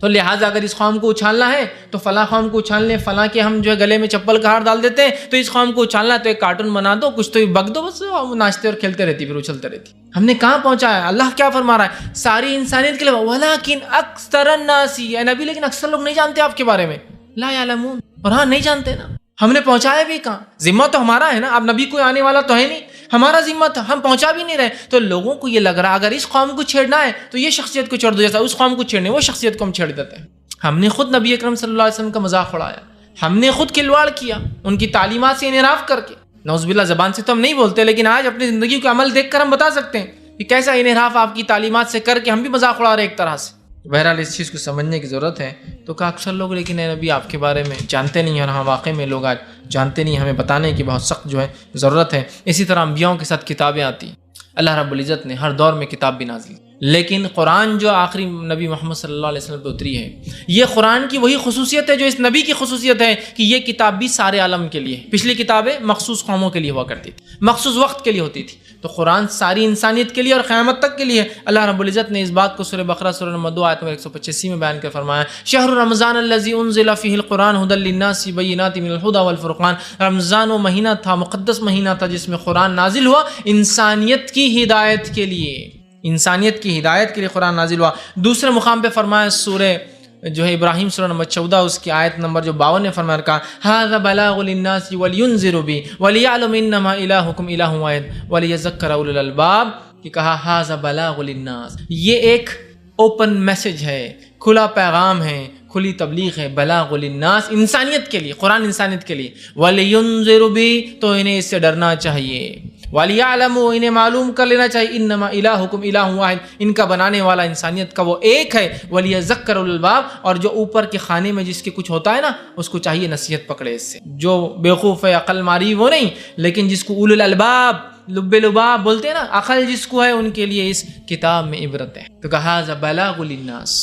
تو لہٰذا اگر اس قوم کو اچھالنا ہے تو فلاں قوم کو اچھال لیں، فلاں کے ہم جو ہے گلے میں چپل کا ہار ڈال دیتے ہیں، تو اس قوم کو اچھالنا ہے تو ایک کارٹون بنا دو، کچھ تو بک دو، بس وہ ناچتے اور کھیلتے رہتی، پھر اچھلتے رہتی. ہم نے کہاں پہنچایا؟ اللہ کیا فرما رہا ہے؟ ساری انسانیت کے لیے وَلَكِنْ أَكْثَرَ النَّاسِ، اے نبی لیکن اکثر لوگ نہیں جانتے آپ کے بارے میں. لا یعلمون، اور ہاں نہیں جانتے نا، ہم نے پہنچایا بھی کہاں؟ ذمہ تو ہمارا ہے نا، اب نبی کوئی آنے والا تو ہے نہیں، ہمارا ذمہ تھا، ہم پہنچا بھی نہیں رہے. تو لوگوں کو یہ لگ رہا اگر اس قوم کو چھیڑنا ہے تو یہ شخصیت کو چھیڑ دو، جیسا اس قوم کو چھیڑنے وہ شخصیت کو ہم چھیڑ دیتے ہیں. ہم نے خود نبی اکرم صلی اللہ علیہ وسلم کا مذاق اڑایا، ہم نے خود کھلواڑ کیا ان کی تعلیمات سے انحراف کر کے. نعوذ باللہ، زبان سے تو ہم نہیں بولتے، لیکن آج اپنی زندگی کا عمل دیکھ کر ہم بتا سکتے ہیں کہ کیسا انحراف آپ کی تعلیمات سے کر کے ہم بھی مذاق اڑا رہے ایک طرح سے. بہرحال اس چیز کو سمجھنے کی ضرورت ہے. تو کہا اکثر لوگ لیکن اے نبی آپ کے بارے میں جانتے نہیں ہیں، اور ہاں واقعی میں لوگ آج جانتے نہیں، ہمیں بتانے کی بہت سخت جو ہے ضرورت ہے. اسی طرح انبیاؤں کے ساتھ کتابیں آتی ہیں، اللہ رب العزت نے ہر دور میں کتاب بھی نازل کی، لیکن قرآن جو آخری نبی محمد صلی اللہ علیہ وسلم پہ اتری ہے، یہ قرآن کی وہی خصوصیت ہے جو اس نبی کی خصوصیت ہے کہ یہ کتاب بھی سارے عالم کے لیے. پچھلی کتابیں مخصوص قوموں کے لیے ہوا کرتی تھی، مخصوص وقت کے لیے ہوتی تھی، تو قرآن ساری انسانیت کے لیے اور قیامت تک کے لیے. اللہ رب العزت نے اس بات کو سورہ بقرہ سورہ نمبر 2 آیت نمبر 185 میں بیان کر فرمایا شہر رمضان الذی انزل فیہ القرآن ھدی للناس بینات من الہدی والفرقان. رمضان وہ مہینہ تھا، مقدس مہینہ تھا، جس میں قرآن نازل ہوا انسانیت کی ہدایت کے لیے، انسانیت کی ہدایت کے لیے قرآن نازل ہوا. دوسرے مقام پہ فرمایا سورہ جو ہے ابراہیم سورہ نمبر 14 اس کی آیت نمبر جو 52 نے فرمایا کہا ھذا بلاغ للناس ولینذروا بی ولیعلم انما الہکم الہ واحد ولیذکر اولو الالباب. کہ کہا ھذا بلاغ للناس، یہ ایک اوپن میسج ہے، کھلا پیغام ہے، کھلی تبلیغ ہے. بلاغ للناس، انسانیت کے لیے، قرآن انسانیت کے لیے. ولینذروا بی، تو انہیں اس سے ڈرنا چاہیے. وَلِيَعْلَمُوا، انہیں معلوم کر لینا چاہیے انما الہکم الہ واحد، ان کا بنانے والا انسانیت کا وہ ایک ہے. وَلِيَذَّكَّرُ الْأَلْبَابَ، اور جو اوپر کے خانے میں جس کے کچھ ہوتا ہے نا اس کو چاہیے نصیحت پکڑے اس سے. جو بیوقوف ہے، عقل ماری وہ نہیں، لیکن جس کو اولو الالباب، لب لباب بولتے ہیں نا، عقل جس کو ہے، ان کے لیے اس کتاب میں عبرت ہے. تو کہا ذا بلاغ للناس،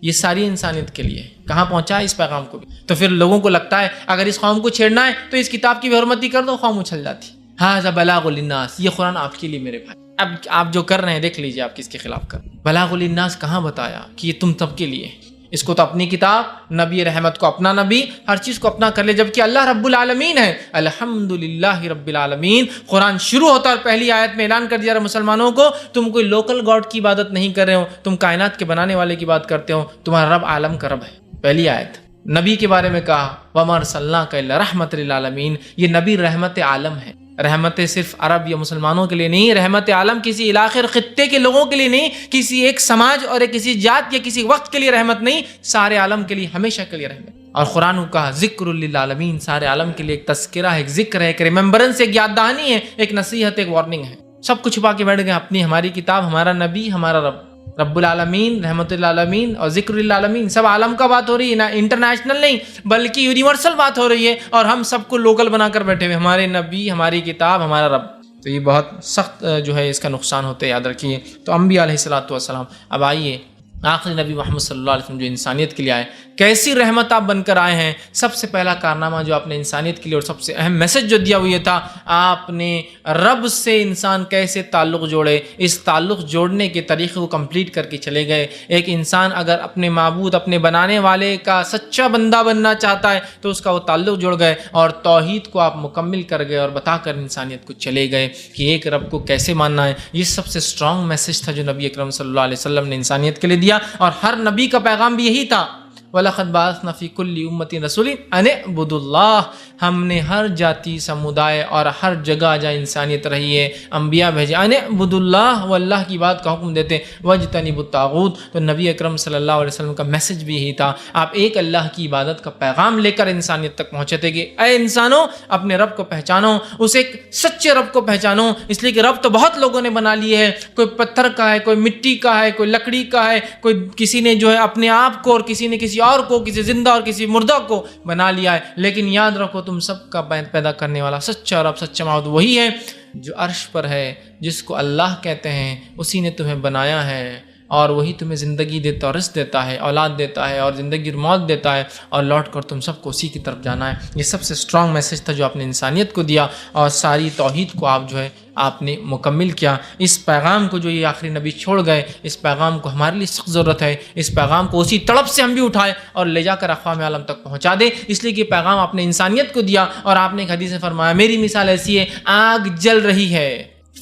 یہ ساری انسانیت کے لیے. کہاں پہنچا ہے اس پیغام کو بھی؟ تو پھر لوگوں کو لگتا ہے اگر اس قوم کو چھیڑنا ہے تو اس کتاب کی بھی حرمتی کر دو، قوم اچھل جاتی. ھذا بلاغ للناس، یہ قرآن آپ کے لیے میرے بھائی. اب آپ جو کر رہے ہیں دیکھ لیجئے آپ کس کے خلاف کر. بلاغ للناس کہاں بتایا کہ یہ تم سب کے لیے. اس کو تو اپنی کتاب، نبی رحمت کو اپنا نبی، ہر چیز کو اپنا کر لے، جبکہ اللہ رب العالمین ہے. الحمدللہ رب العالمین. قرآن شروع ہوتا اور پہلی آیت میں اعلان کر دیا رہا مسلمانوں کو تم کوئی لوکل گاڈ کی عبادت نہیں کر رہے ہو، تم کائنات کے بنانے والے کی بات کرتے ہو، تمہارا رب عالم کا رب ہے. پہلی آیت. نبی کے بارے میں کہا وَمَا أَرْسَلْنَاكَ إِلَّا رَحْمَةً لِلْعَالَمِينَ، یہ نبی رحمت عالم ہے. رحمتیں صرف عرب یا مسلمانوں کے لیے نہیں، رحمت عالم کسی علاقے اور خطے کے لوگوں کے لیے نہیں، کسی ایک سماج اور کسی جات یا کسی وقت کے لیے رحمت نہیں، سارے عالم کے لیے ہمیشہ کے لیے رحمت۔ اور قرآن کو کہا ذکر للعالمین، سارے عالم کے لیے ایک تذکرہ ہے، ایک ذکر ہے، ایک ریممبرنس، ایک یاد دہانی ہے، ایک نصیحت، ایک وارننگ ہے۔ سب کچھ چھپا کے بیٹھ گئے، اپنی ہماری کتاب، ہمارا نبی، ہمارا رب العالمین، رحمت للعالمین اور ذکر للعالمین، سب عالم کا بات ہو رہی ہے، نہ انٹرنیشنل نہیں بلکہ یونیورسل بات ہو رہی ہے، اور ہم سب کو لوکل بنا کر بیٹھے ہوئے، ہمارے نبی، ہماری کتاب، ہمارا رب۔ تو یہ بہت سخت جو ہے اس کا نقصان ہوتا ہے، یاد رکھیے۔ تو انبیاء علیہ الصلوۃ والسلام، اب آئیے آخری نبی محمد صلی اللہ علیہ وسلم جو انسانیت کے لیے آئے، کیسی رحمت آپ بن کر آئے ہیں۔ سب سے پہلا کارنامہ جو آپ نے انسانیت کے لیے اور سب سے اہم میسج جو دیا وہ یہ تھا، آپ نے رب سے انسان کیسے تعلق جوڑے، اس تعلق جوڑنے کے طریقے کو کمپلیٹ کر کے چلے گئے۔ ایک انسان اگر اپنے معبود، اپنے بنانے والے کا سچا بندہ بننا چاہتا ہے تو اس کا وہ تعلق جوڑ گئے، اور توحید کو آپ مکمل کر گئے اور بتا کر انسانیت کو چلے گئے کہ ایک رب کو کیسے ماننا ہے۔ یہ سب سے اسٹرانگ میسج تھا جو نبی اکرم صلی اللہ علیہ وسلم نے انسانیت کے لیے دیا، اور ہر نبی کا پیغام بھی یہی تھا، وَلَقَدْ بَعَثْنَا فِي كُلِّ أُمَّةٍ رَسُولًا أَنِ اعْبُدُوا اللَّهَ، ہم نے ہر جاتی، سمودائے اور ہر جگہ جہاں انسانیت رہی ہے انبیاء بھیجے، أَنِ اعْبُدُوا اللَّهَ، وہ اللہ کی بات کا حکم دیتے، وَاجْتَنِبُوا الطَّاغُوتَ۔ تو نبی اکرم صلی اللہ علیہ وسلم کا میسج بھی یہی تھا، آپ ایک اللہ کی عبادت کا پیغام لے کر انسانیت تک پہنچے تھے کہ اے انسانوں، اپنے رب کو پہچانو، اس ایک سچے رب کو پہچانو، اس لیے کہ رب تو بہت لوگوں نے بنا لیے ہے، کوئی پتھر کا ہے، کوئی مٹی کا ہے، کوئی لکڑی کا ہے، کوئی کسی نے جو ہے اپنے آپ کو، اور کسی نے کسی اور کو، کسی زندہ اور کسی مردہ کو بنا لیا ہے، لیکن یاد رکھو تم سب کا پیدا کرنے والا سچا رب، سچا معبود وہی ہے جو عرش پر ہے، جس کو اللہ کہتے ہیں، اسی نے تمہیں بنایا ہے، اور وہی تمہیں زندگی دیتا اور رزق دیتا ہے، اولاد دیتا ہے اور زندگی اور موت دیتا ہے، اور لوٹ کر تم سب کو اسی کی طرف جانا ہے۔ یہ سب سے اسٹرانگ میسج تھا جو آپ نے انسانیت کو دیا، اور ساری توحید کو آپ جو ہے آپ نے مکمل کیا۔ اس پیغام کو جو یہ آخری نبی چھوڑ گئے، اس پیغام کو ہمارے لیے سخت ضرورت ہے، اس پیغام کو اسی تڑپ سے ہم بھی اٹھائے اور لے جا کر اقوام عالم تک پہنچا دیں، اس لیے کہ پیغام آپ نے انسانیت کو دیا، اور آپ نے ایک حدیث میں فرمایا، میری مثال ایسی ہے، آگ جل رہی ہے،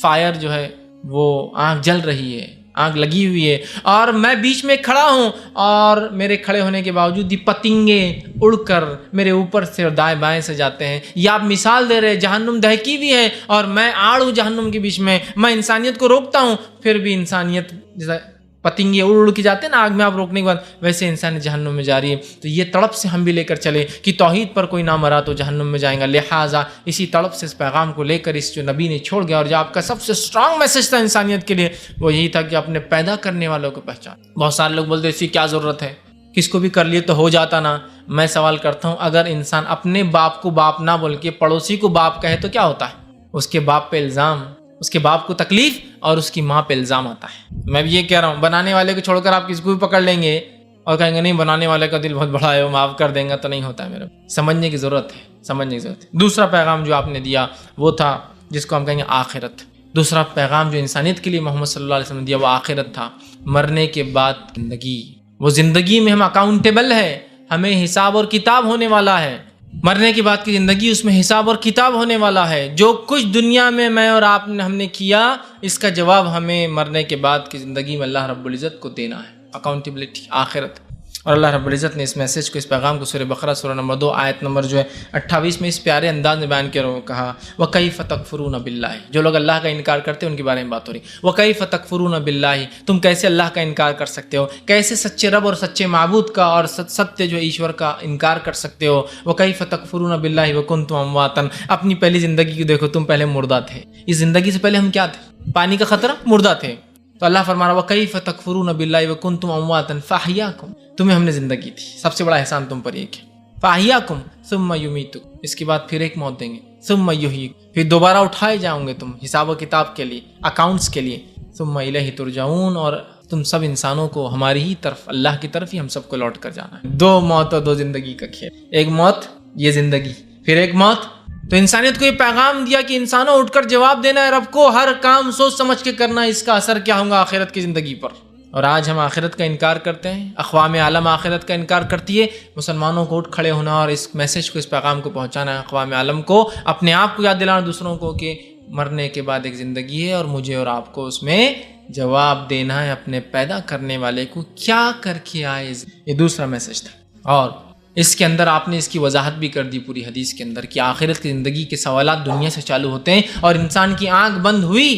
فائر جو ہے وہ آگ جل رہی ہے، آگ لگی ہوئی ہے، اور میں بیچ میں کھڑا ہوں، اور میرے کھڑے ہونے کے باوجود بھی پتنگے اڑ کر میرے اوپر سے اور دائیں بائیں سے جاتے ہیں۔ یہ آپ مثال دے رہے، جہنم دہکی بھی ہے اور میں آڑ ہوں جہنم کے بیچ میں انسانیت کو روکتا ہوں، پھر بھی انسانیت جیسا پتنگے اڑ کے جاتے ہیں نا آگ میں، آپ روکنے کے بعد ویسے انسان جہنم میں جا رہی ہے۔ تو یہ تڑپ سے ہم بھی لے کر چلے کہ توحید پر کوئی نہ مرا تو جہنم میں جائیں گا، لہٰذا اسی تڑپ سے اس پیغام کو لے کر اس جو نبی نے چھوڑ گیا، اور جو آپ کا سب سے اسٹرانگ میسج تھا انسانیت کے لیے وہ یہی تھا کہ اپنے پیدا کرنے والوں کو پہچان۔ بہت سارے لوگ بولتے اس کی کیا ضرورت ہے، کس کو بھی کر لیے تو ہو جاتا نا۔ میں سوال کرتا ہوں، اگر انسان اپنے باپ کو باپ نہ بول کے پڑوسی کو باپ کہے تو کیا ہوتا ہے؟ اس کے باپ پہ الزام، اس کے باپ کو تکلیف، اور اس کی ماں پہ الزام آتا ہے۔ میں بھی یہ کہہ رہا ہوں، بنانے والے کو چھوڑ کر آپ کسی کو بھی پکڑ لیں گے اور کہیں گے نہیں بنانے والے کا دل بہت بڑا ہے وہ معاف کر دیں گا، تو نہیں ہوتا ہے۔ میرے سمجھنے کی ضرورت ہے، سمجھنے کی ضرورت ہے۔ دوسرا پیغام جو آپ نے دیا وہ تھا جس کو ہم کہیں گے آخرت۔ دوسرا پیغام جو انسانیت کے لیے محمد صلی اللہ علیہ وسلم نے دیا وہ آخرت تھا، مرنے کے بعد زندگی۔ وہ زندگی میں ہم اکاؤنٹیبل ہے، ہمیں حساب اور کتاب ہونے والا ہے۔ مرنے کے بعد کی زندگی، اس میں حساب اور کتاب ہونے والا ہے۔ جو کچھ دنیا میں میں اور آپ نے ہم نے کیا، اس کا جواب ہمیں مرنے کے بعد کی زندگی میں اللہ رب العزت کو دینا ہے۔ اکاؤنٹیبلٹی، آخرت۔ اور اللہ رب العزت نے اس میسج کو، اس پیغام کو سورہ بقرہ سورہ نمبر 2 آیت نمبر جو ہے 28 میں اس پیارے انداز میں بیان کیا اور کہا، وَكَيْفَ تَكْفُرُونَ بِاللَّهِ۔ جو لوگ اللہ کا انکار کرتے ہیں ان کے بارے میں بات ہو رہی، وَكَيْفَ تَكْفُرُونَ بِاللَّهِ، تم کیسے اللہ کا انکار کر سکتے ہو، کیسے سچے رب اور سچے معبود کا اور ستیہ جو ایشور کا انکار کر سکتے ہو۔ وَكَيْفَ تَكْفُرُونَ بِاللَّهِ وَكُنْتُمْ أَمْوَاتًا، اپنی پہلی زندگی کو دیکھو، تم پہلے مردہ تھے، اس زندگی سے پہلے ہم کیا تھے؟ پانی کا خطرہ، مردہ تھے۔ تو اللہ فرما رہا وَكَيْفَ تَكْفُرُونَ بِاللَّهِ وَكُنْتُمْ أَمْوَاتًا فَأَحْيَاكُمْ، تمہیں ہم نے زندگی دی، سب سے بڑا احسان تم پر یہ کہ فَأَحْيَاكُمْ ثُمَّ يُمِيتُكُمْ، اس کے بعد پھر ایک موت دیں گے، ثُمَّ يُحْيِيكُمْ، پھر دوبارہ اٹھائے جاؤں گے تم حساب و کتاب کے لیے، اکاؤنٹس کے لیے، ثُمَّ إِلَيْهِ تُرْجَعُونَ، اور تم سب انسانوں کو ہماری ہی طرف، اللہ کی طرف ہی ہم سب کو لوٹ کر جانا ہے۔ دو موت اور دو زندگی کا کھیل، ایک موت یہ زندگی، پھر ایک موت۔ تو انسانیت کو یہ پیغام دیا کہ انسانوں اٹھ کر جواب دینا ہے رب کو، ہر کام سوچ سمجھ کے کرنا، اس کا اثر کیا ہوگا آخرت کی زندگی پر۔ اور آج ہم آخرت کا انکار کرتے ہیں، اقوام عالم آخرت کا انکار کرتی ہے۔ مسلمانوں کو اٹھ کھڑے ہونا اور اس میسج کو، اس پیغام کو پہنچانا ہے اقوام عالم کو، اپنے آپ کو یاد دلانا دوسروں کو کہ مرنے کے بعد ایک زندگی ہے، اور مجھے اور آپ کو اس میں جواب دینا ہے اپنے پیدا کرنے والے کو، کیا کر کے آئے۔ یہ دوسرا میسج تھا۔ اور اس کے اندر آپ نے اس کی وضاحت بھی کر دی پوری حدیث کے اندر کہ آخرت کی زندگی کے سوالات دنیا سے چالو ہوتے ہیں، اور انسان کی آنکھ بند ہوئی،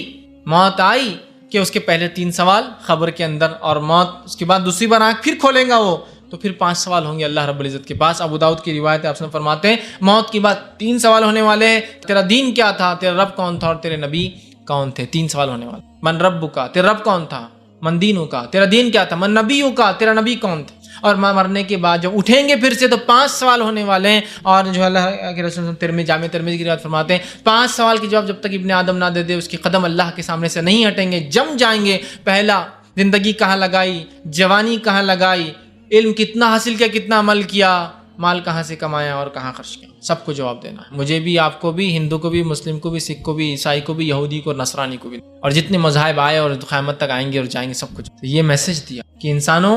موت آئی کہ اس کے پہلے 3 سوال قبر کے اندر، اور موت اس کے بعد دوسری بار آنکھ پھر کھولیں گا وہ تو پھر 5 سوال ہوں گے اللہ رب العزت کے پاس۔ ابو داؤد کی روایت ہے، آپ نے فرماتے ہیں موت کے بعد 3 سوال ہونے والے ہیں، تیرا دین کیا تھا، تیرا رب کون تھا، اور تیرے نبی کون تھے۔ 3 سوال ہونے والے، من رب کا، تیرا رب کون تھا، من دینوں کا، تیرا دین کیا تھا، من نبیوں کا، تیرا نبی کون تھا۔ اور مرنے کے بعد جب اٹھیں گے پھر سے تو 5 سوال ہونے والے ہیں، اور جو اللہ کے رسول جامع ترمذی کی روایت فرماتے ہیں 5 سوال کے جواب جب تک ابن آدم نہ دے دے اس کے قدم اللہ کے سامنے سے نہیں ہٹیں گے، جم جائیں گے۔ پہلا، زندگی کہاں لگائی، جوانی کہاں لگائی، علم کتنا حاصل کیا، کتنا عمل کیا، مال کہاں سے کمایا اور کہاں خرچ کیا، سب کو جواب دینا ہے، مجھے بھی، آپ کو بھی، ہندو کو بھی، مسلم کو بھی، سکھ کو بھی، عیسائی کو بھی، یہودی کو، نصرانی کو بھی، اور جتنے مذاہب آئے اور قیامت تک آئیں گے اور جائیں گے سب کچھ۔ یہ میسج دیا کہ انسانوں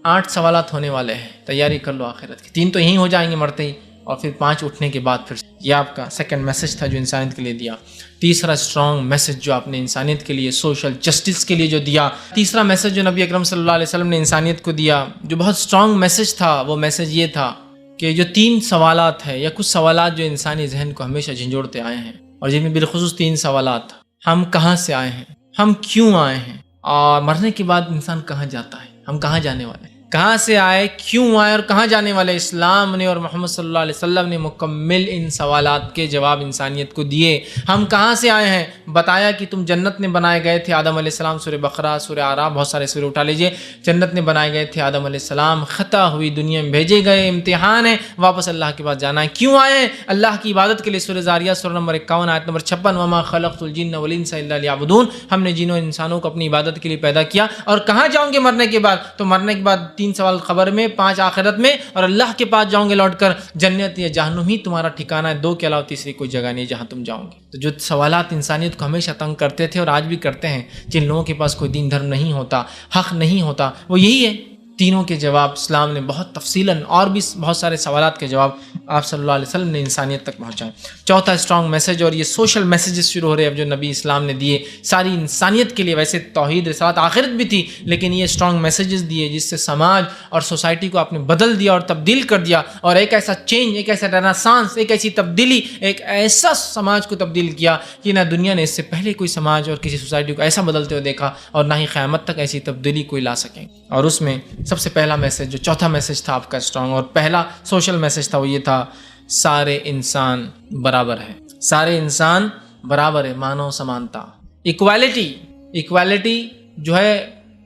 8 سوالات ہونے والے ہیں، تیاری کر لو آخرت کی۔ 3 تو یہیں ہو جائیں گے مرتے ہی، اور پھر 5 اٹھنے کے بعد پھر یہ آپ کا سیکنڈ میسج تھا جو انسانیت کے لیے دیا۔ تیسرا اسٹرانگ میسج جو آپ نے انسانیت کے لیے، سوشل جسٹس کے لیے جو دیا، تیسرا میسج جو نبی اکرم صلی اللہ علیہ وسلم نے انسانیت کو دیا جو بہت اسٹرانگ میسج تھا، وہ میسج یہ تھا کہ جو 3 سوالات ہیں یا کچھ سوالات جو انسانی ذہن کو ہمیشہ جھنجھوڑتے آئے ہیں، اور جن میں بالخصوص 3 سوالات، ہم کہاں سے آئے ہیں، ہم کیوں آئے ہیں، اور مرنے کے بعد انسان کہاں جاتا ہے، ہم کہاں جانے والے ہیں، کہاں سے آئے، کیوں آئے اور کہاں جانے والے۔ اسلام نے اور محمد صلی اللہ علیہ وسلم نے مکمل ان سوالات کے جواب انسانیت کو دیے۔ ہم کہاں سے آئے ہیں، بتایا کہ تم جنت میں بنائے گئے تھے، آدم علیہ السلام، سورہ بقرہ، سورہ اعراف، بہت سارے سورے اٹھا لیجئے، جنت میں بنائے گئے تھے آدم علیہ السلام، خطا ہوئی، دنیا میں بھیجے گئے، امتحان ہے، واپس اللہ کے پاس جانا ہے۔ کیوں آئے ہیں، اللہ کی عبادت کے لیے، سورہ ذاریات سورہ نمبر 51 آیت نمبر 56، وما خلقت الجن والانس الا لیعبدون، ہم نے جنوں انسانوں کو اپنی عبادت کے لیے پیدا کیا۔ اور کہاں جاؤں گے مرنے کے بعد، تو مرنے کے بعد 3 سوال قبر میں، 5 آخرت میں، اور اللہ کے پاس جاؤں گے لوٹ کر، جنت یا جہنم ہی تمہارا ٹھکانہ ہے، 2 کے علاوہ تیسری کوئی جگہ نہیں جہاں تم جاؤ گے۔ تو جو سوالات انسانیت کو ہمیشہ تنگ کرتے تھے اور آج بھی کرتے ہیں، جن لوگوں کے پاس کوئی دین دھرم نہیں ہوتا، حق نہیں ہوتا، وہ یہی ہے۔ تینوں کے جواب اسلام نے بہت تفصیلاً، اور بھی بہت سارے سوالات کے جواب آپ صلی اللہ علیہ وسلم نے انسانیت تک پہنچائے۔ چوتھا اسٹرانگ میسج، اور یہ سوشل میسیجز شروع ہو رہے ہیں اب جو نبی اسلام نے دیے ساری انسانیت کے لیے، ویسے توحید، رسالت، آخرت بھی تھی، لیکن یہ اسٹرانگ میسیجز دیے جس سے سماج اور سوسائٹی کو آپ نے بدل دیا اور تبدیل کر دیا، اور ایک ایسا چینج، ایک ایسا رینیسانس، ایک ایسی تبدیلی، ایک ایسا سماج کو تبدیل کیا کہ نہ دنیا نے اس سے پہلے کوئی سماج اور کسی سوسائٹی کو ایسا بدلتے ہوئے دیکھا، اور نہ ہی قیامت تک ایسی تبدیلی کوئی لا سکیں۔ اور اس میں سب سے پہلا میسج، جو چوتھا میسج تھا آپ کا اسٹرانگ اور پہلا سوشل میسج تھا، وہ یہ تھا سارے انسان برابر ہے، سارے انسان برابر ہے، مانو سمانتا، ایکوالٹی، ایکوالٹی جو ہے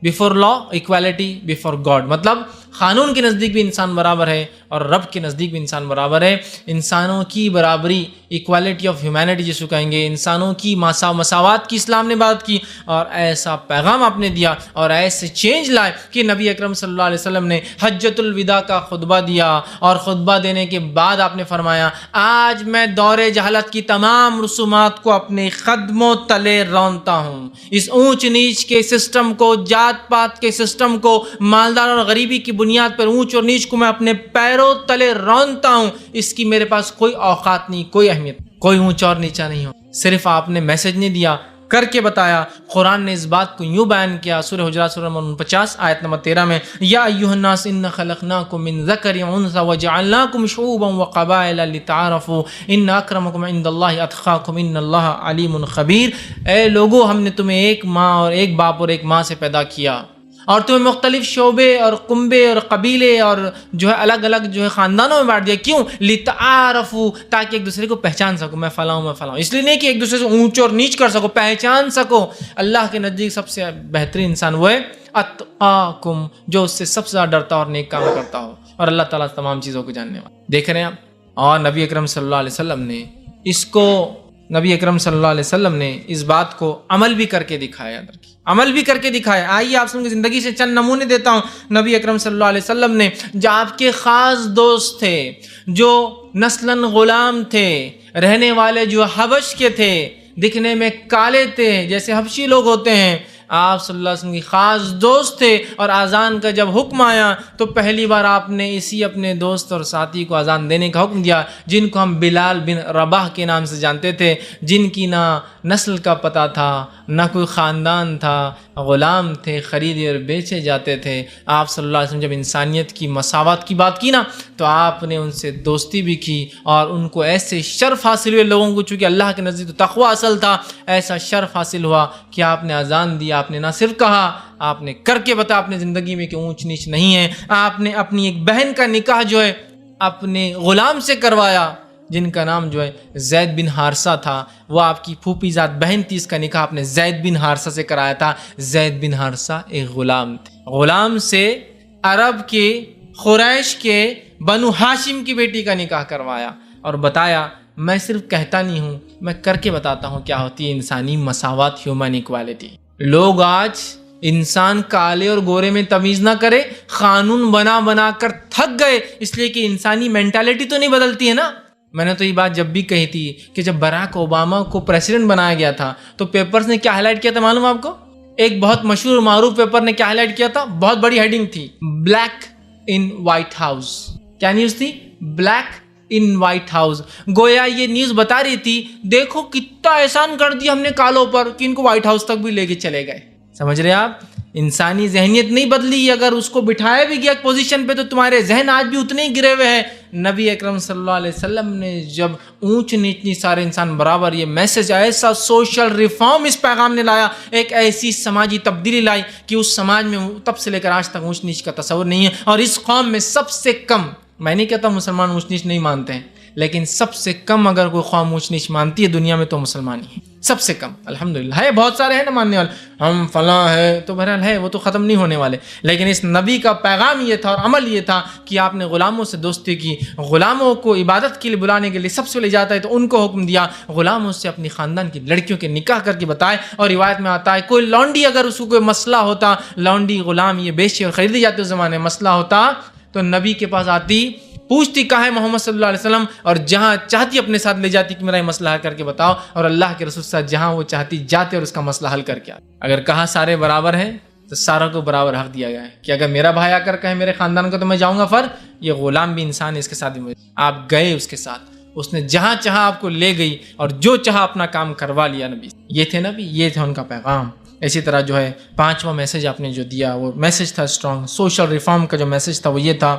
بیفور لا، ایکوالٹی بیفور گاڈ، مطلب قانون کے نزدیک بھی انسان برابر ہے اور رب کے نزدیک بھی انسان برابر ہے۔ انسانوں کی برابری، ایکوالٹی آف ہیومینٹی جس کو کہیں گے، انسانوں کی مساوات کی اسلام نے بات کی، اور ایسا پیغام آپ نے دیا اور ایسے چینج لائے کہ نبی اکرم صلی اللہ علیہ وسلم نے حجۃ الوداع کا خطبہ دیا، اور خطبہ دینے کے بعد آپ نے فرمایا آج میں دور جہالت کی تمام رسومات کو اپنے قدموں تلے رونتا ہوں، اس اونچ نیچ کے سسٹم کو، جات پات کے سسٹم کو، مالدار اور غریبی کی بنیاد پر اونچ اور نیچ کو میں اپنے پیروں تلے رونتا ہوں، اس کی میرے پاس کوئی اوقات نہیں، کوئی اہمیت، کوئی اونچا اور نیچا نہیں ہو۔ صرف آپ نے میسج نہیں دیا، کر کے بتایا۔ قرآن نے اس بات کو یوں بیان کیا، سورہ حجرات سورہ نمبر 49 آیت نمبر 13 میں، یا ایھا الناس ان خلقناکم من ذکر وانثی وجعلناکم شعوبا وقبائل لتعارفوا ان اکرمکم عند اللہ اتقاکم ان اللہ علیم خبیر۔ اے لوگو، ہم نے تمہیں ایک ماں اور ایک باپ اور ایک ماں سے پیدا کیا، اور تمہیں مختلف شعبے اور کنبے اور قبیلے اور جو ہے الگ الگ جو ہے خاندانوں میں بانٹ دیا۔ کیوں؟ لتعارفوا، تاکہ ایک دوسرے کو پہچان سکو، میں فلاں ہوں، میں فلاں ہوں، اس لیے نہیں کہ ایک دوسرے سے اونچ اور نیچ کر سکو، پہچان سکو۔ اللہ کے نزدیک سب سے بہترین انسان وہ ہے اتقاکم، جو اس سے سب سے زیادہ ڈرتا اور نیک کام کرتا ہو، اور اللہ تعالیٰ تمام چیزوں کو جاننے والا۔ دیکھ رہے ہیں آپ، اور نبی اکرم صلی اللہ علیہ وسلم نے اس کو، نبی اکرم صلی اللہ علیہ وسلم نے اس بات کو عمل بھی کر کے دکھایا، عمل بھی کر کے دکھایا۔ آئیے آپ سن کے زندگی سے چند نمونے دیتا ہوں۔ نبی اکرم صلی اللہ علیہ وسلم نے، جو آپ کے خاص دوست تھے، جو نسلاً غلام تھے، رہنے والے جو حبش کے تھے، دکھنے میں کالے تھے جیسے حبشی لوگ ہوتے ہیں، آپ صلی اللہ علیہ وسلم کی خاص دوست تھے، اور اذان کا جب حکم آیا تو پہلی بار آپ نے اسی اپنے دوست اور ساتھی کو اذان دینے کا حکم دیا، جن کو ہم بلال بن رباح کے نام سے جانتے تھے، جن کی نہ نسل کا پتہ تھا، نہ کوئی خاندان تھا، غلام تھے، خریدے اور بیچے جاتے تھے. آپ صلی اللہ علیہ وسلم جب انسانیت کی مساوات کی بات کی نا تو آپ نے ان سے دوستی بھی کی اور ان کو ایسے شرف حاصل ہوئے لوگوں کو، چونکہ اللہ کے نزدیک تو تقوی اصل تھا، ایسا شرف حاصل ہوا کہ آپ نے اذان دی. آپ نے نہ صرف کہا، آپ نے کر کے بتا اپنے زندگی میں کہ اونچ نیچ نہیں ہے. آپ نے اپنی ایک بہن کا نکاح جو ہے اپنے غلام سے کروایا جن کا نام جو ہے زید بن حارثہ تھا. وہ آپ کی پھوپھی ذات بہن تھی، اس کا نکاح آپ نے زید بن حارثہ سے کرایا تھا. زید بن حارثہ ایک غلام تھے. غلام سے عرب کے، قریش کے، بنو ہاشم کی بیٹی کا نکاح کروایا اور بتایا میں صرف کہتا نہیں ہوں، میں کر کے بتاتا ہوں کیا ہوتی ہے انسانی مساوات، ہیومن ایکوالٹی. لوگ آج انسان کالے اور گورے میں تمیز نہ کرے، قانون بنا بنا کر تھک گئے، اس لیے کہ انسانی مینٹالٹی تو نہیں بدلتی ہے نا. میں نے تو یہ بات جب بھی کہی تھی کہ جب براک اوباما کو پریزیڈنٹ بنایا گیا تھا تو پیپرز نے کیا ہائی لائٹ کیا تھا معلوم آپ کو؟ ایک بہت مشہور معروف پیپر نے کیا ہائی لائٹ کیا تھا؟ بہت بڑی ہیڈنگ تھی، بلیک ان وائٹ ہاؤس. کیا نیوز تھی؟ Black in white house. گویا یہ نیوز بتا رہی تھی دیکھو کتنا احسان کر دیا ہم نے کالوں پر کہ ان کو وائٹ ہاؤس تک بھی لے کے چلے گئے. سمجھ رہے آپ؟ انسانی ذہنیت نہیں بدلی. اگر اس کو بٹھایا بھی گیا پوزیشن پہ تو تمہارے ذہن آج بھی اتنے ہی گرے ہوئے ہیں. نبی اکرم صلی اللہ علیہ وسلم نے جب اونچ نیچ سارے انسان برابر، یہ میسج، ایسا سوشل ریفارم اس پیغام نے لایا، ایک ایسی سماجی تبدیلی لائی کہ اس سماج میں تب سے لے کر آج تک اونچ نیچ کا تصور نہیں ہے. اور اس قوم میں سب سے کم، میں نہیں کہتا مسلمان اونچ نیچ نہیں مانتے ہیں، لیکن سب سے کم اگر کوئی قوم اونچ نیچ مانتی ہے دنیا میں تو مسلمان ہی ہے. سب سے کم. الحمدللہ ہے، بہت سارے ہیں نا ماننے والے، ہم فلاں ہے تو بہرحال ہے، وہ تو ختم نہیں ہونے والے. لیکن اس نبی کا پیغام یہ تھا اور عمل یہ تھا کہ آپ نے غلاموں سے دوستی کی. غلاموں کو عبادت کے لیے بلانے کے لیے سب سے لے جاتا ہے تو ان کو حکم دیا غلاموں سے اپنی خاندان کی لڑکیوں کے نکاح کر کے بتائے. اور روایت میں آتا ہے کوئی لونڈی اگر اس کو کوئی مسئلہ ہوتا، لونڈی غلام یہ بیچے اور خریدے جاتے اس زمانے میں، مسئلہ ہوتا تو نبی کے پاس آتی، پوچھتی کہاں ہے محمد صلی اللہ علیہ وسلم، اور جہاں چاہتی اپنے ساتھ لے جاتی کہ میرا یہ مسئلہ حل کر کے بتاؤ، اور اللہ کے رسول صاحب جہاں وہ چاہتی جاتے اور اس کا مسئلہ حل کر کے آتے. اگر کہا سارے برابر ہیں تو ساروں کو برابر حق دیا گیا ہے کہ اگر میرا بھائی آ کر کہے میرے خاندان کو تو میں جاؤں گا. یہ غلام بھی انسان ہے، اس کے ساتھ بھی آپ گئے اس کے ساتھ، اس نے جہاں چاہا آپ کو لے گئی اور جو چاہا اپنا کام کروا لیا. نبی یہ تھے، نبی یہ تھے ان کا پیغام. اسی طرح جو ہے پانچواں میسج آپ نے جو دیا وہ میسج تھا اسٹرانگ سوشل ریفارم کا. جو میسج تھا وہ یہ تھا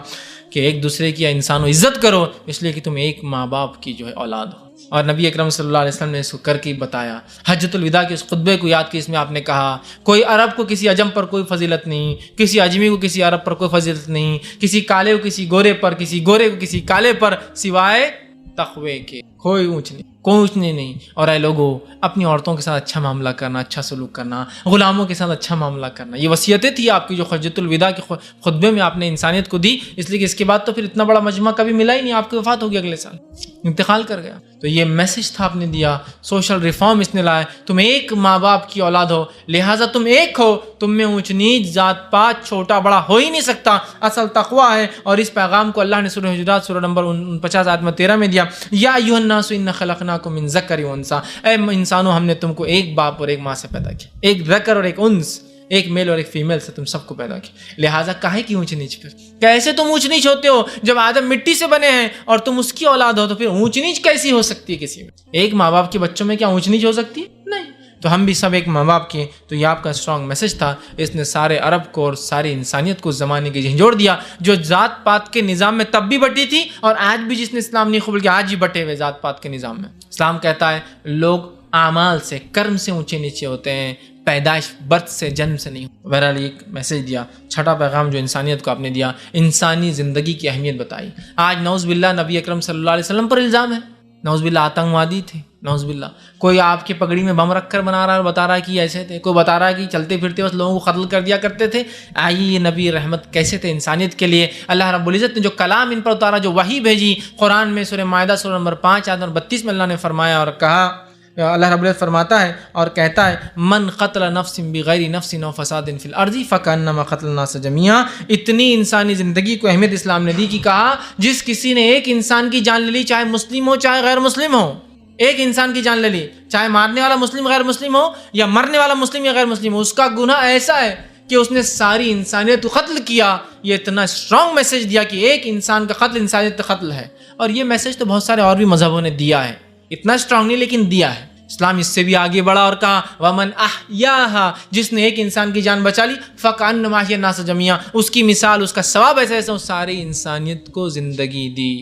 کہ ایک دوسرے کی انسانوں عزت کرو، اس لیے کہ تم ایک ماں باپ کی جو ہے اولاد ہو. اور نبی اکرم صلی اللہ علیہ وسلم نے اس کو کر کے بتایا. حجۃ الوداع کے اس خطبے کو یاد کی، اس میں آپ نے کہا کوئی عرب کو کسی عجم پر کوئی فضیلت نہیں، کسی عجمی کو کسی عرب پر کوئی فضیلت نہیں، کسی کالے کو کسی گورے پر، کسی گورے کو کسی کالے پر، سوائے تقوی کے کوئی اونچ نہیں، کوئی اونچ نہیں. اور اے لوگوں، اپنی عورتوں کے ساتھ اچھا معاملہ کرنا، اچھا سلوک کرنا، غلاموں کے ساتھ اچھا معاملہ کرنا، یہ وصیتیں تھی آپ کی جو حجۃ الوداع کے خطبے میں آپ نے انسانیت کو دی. اس لیے کہ اس کے بعد تو پھر اتنا بڑا مجمع کبھی ملا ہی نہیں. آپ کی وفات ہوگی، اگلے سال انتقال کر گیا. تو یہ میسج تھا آپ نے دیا، سوشل ریفارم اس نے لایا. تم ایک ماں باپ کی اولاد ہو، لہٰذا تم ایک ہو، تم میں اونچ نیچ، ذات پات، چھوٹا بڑا ہو ہی نہیں سکتا. اصل تقویٰ ہے. اور اس پیغام کو اللہ نے سورہ حجرات سورہ نمبر 49 آیت 13 میں دیا، یا ایھا الناس انا خلقناکم من ذکر و انثی، اے انسانوں ہم نے تم کو ایک باپ اور ایک ماں سے پیدا کیا، ایک ذکر اور ایک انث، ایک میل اور ایک فیمیل سے تم سب کو پیدا کیا. لہٰذا کاہے کی اونچ نیچ؟ پھر کیسے تم اونچ نیچ ہوتے ہو؟ جب آدم مٹی سے بنے ہیں اور تم اس کی اولاد ہو تو پھر اونچ نیچ کیسی ہو سکتی ہے کسی میں؟ ایک ماں باپ کے بچوں میں کیا اونچ نیچ ہو سکتی ہے؟ نہیں. تو ہم بھی سب ایک ماں باپ کے. تو یہ آپ کا اسٹرانگ میسج تھا. اس نے سارے عرب کو اور ساری انسانیت کو زمانے کے جھنجھوڑ دیا، جو ذات پات کے نظام میں تب بھی بٹی تھی اور آج بھی جس نے اسلام نہیں قبول کیا آج بھی بٹے ہوئے ذات پات کے نظام میں. اسلام کہتا ہے لوگ اعمال سے، کرم سے اونچے نیچے ہوتے ہیں، پیدائش برتھ سے، جنم سے نہیں. بہرحال ایک میسج دیا. چھٹا پیغام جو انسانیت کو آپ نے دیا، انسانی زندگی کی اہمیت بتائی. آج نعوذ باللہ نبی اکرم صلی اللہ علیہ وسلم پر الزام ہے، نعوذ باللہ آتنکوادی تھے، نعوذ باللہ کوئی آپ کی پگڑی میں بم رکھ کر بنا رہا ہے اور بتا رہا ہے کہ ایسے تھے، کوئی بتا رہا ہے کہ چلتے پھرتے بس لوگوں کو قتل کر دیا کرتے تھے. آئیے یہ نبی رحمت کیسے تھے انسانیت کے لیے. اللہ رب العزت نے جو کلام ان پر اتارا، جو وحی بھیجی، قرآن میں سورہ مائدہ سورہ نمبر 5 آیت نمبر 32 میں اللہ نے فرمایا اور کہا، اللہ رب العزت فرماتا ہے اور کہتا ہے من قتل نفس بغیر نفس او فساد فی الارض فکانما قتل الناس جميعا. اتنی انسانی زندگی کو اہمیت اسلام نے دی کہ کہا جس کسی نے ایک انسان کی جان لے لی، چاہے مسلم ہو چاہے غیر مسلم ہو، ایک انسان کی جان لے لی، چاہے مارنے والا مسلم غیر مسلم ہو یا مرنے والا مسلم یا غیر مسلم ہو، اس کا گناہ ایسا ہے کہ اس نے ساری انسانیت کو قتل کیا. یہ اتنا اسٹرانگ میسج دیا کہ ایک انسان کا قتل انسانیت کا قتل ہے. اور یہ میسج تو بہت سارے اور بھی مذہبوں نے دیا ہے، اتنا اسٹرانگ نہیں لیکن دیا ہے. اسلام اس سے بھی آگے بڑھا اور کہا ومن احیاہا، جس نے ایک انسان کی جان بچا لی فکأنما احیا الناس جمیعا، اس کی مثال، اس کا ثواب ایسا ایسا اس ساری انسانیت کو زندگی دی۔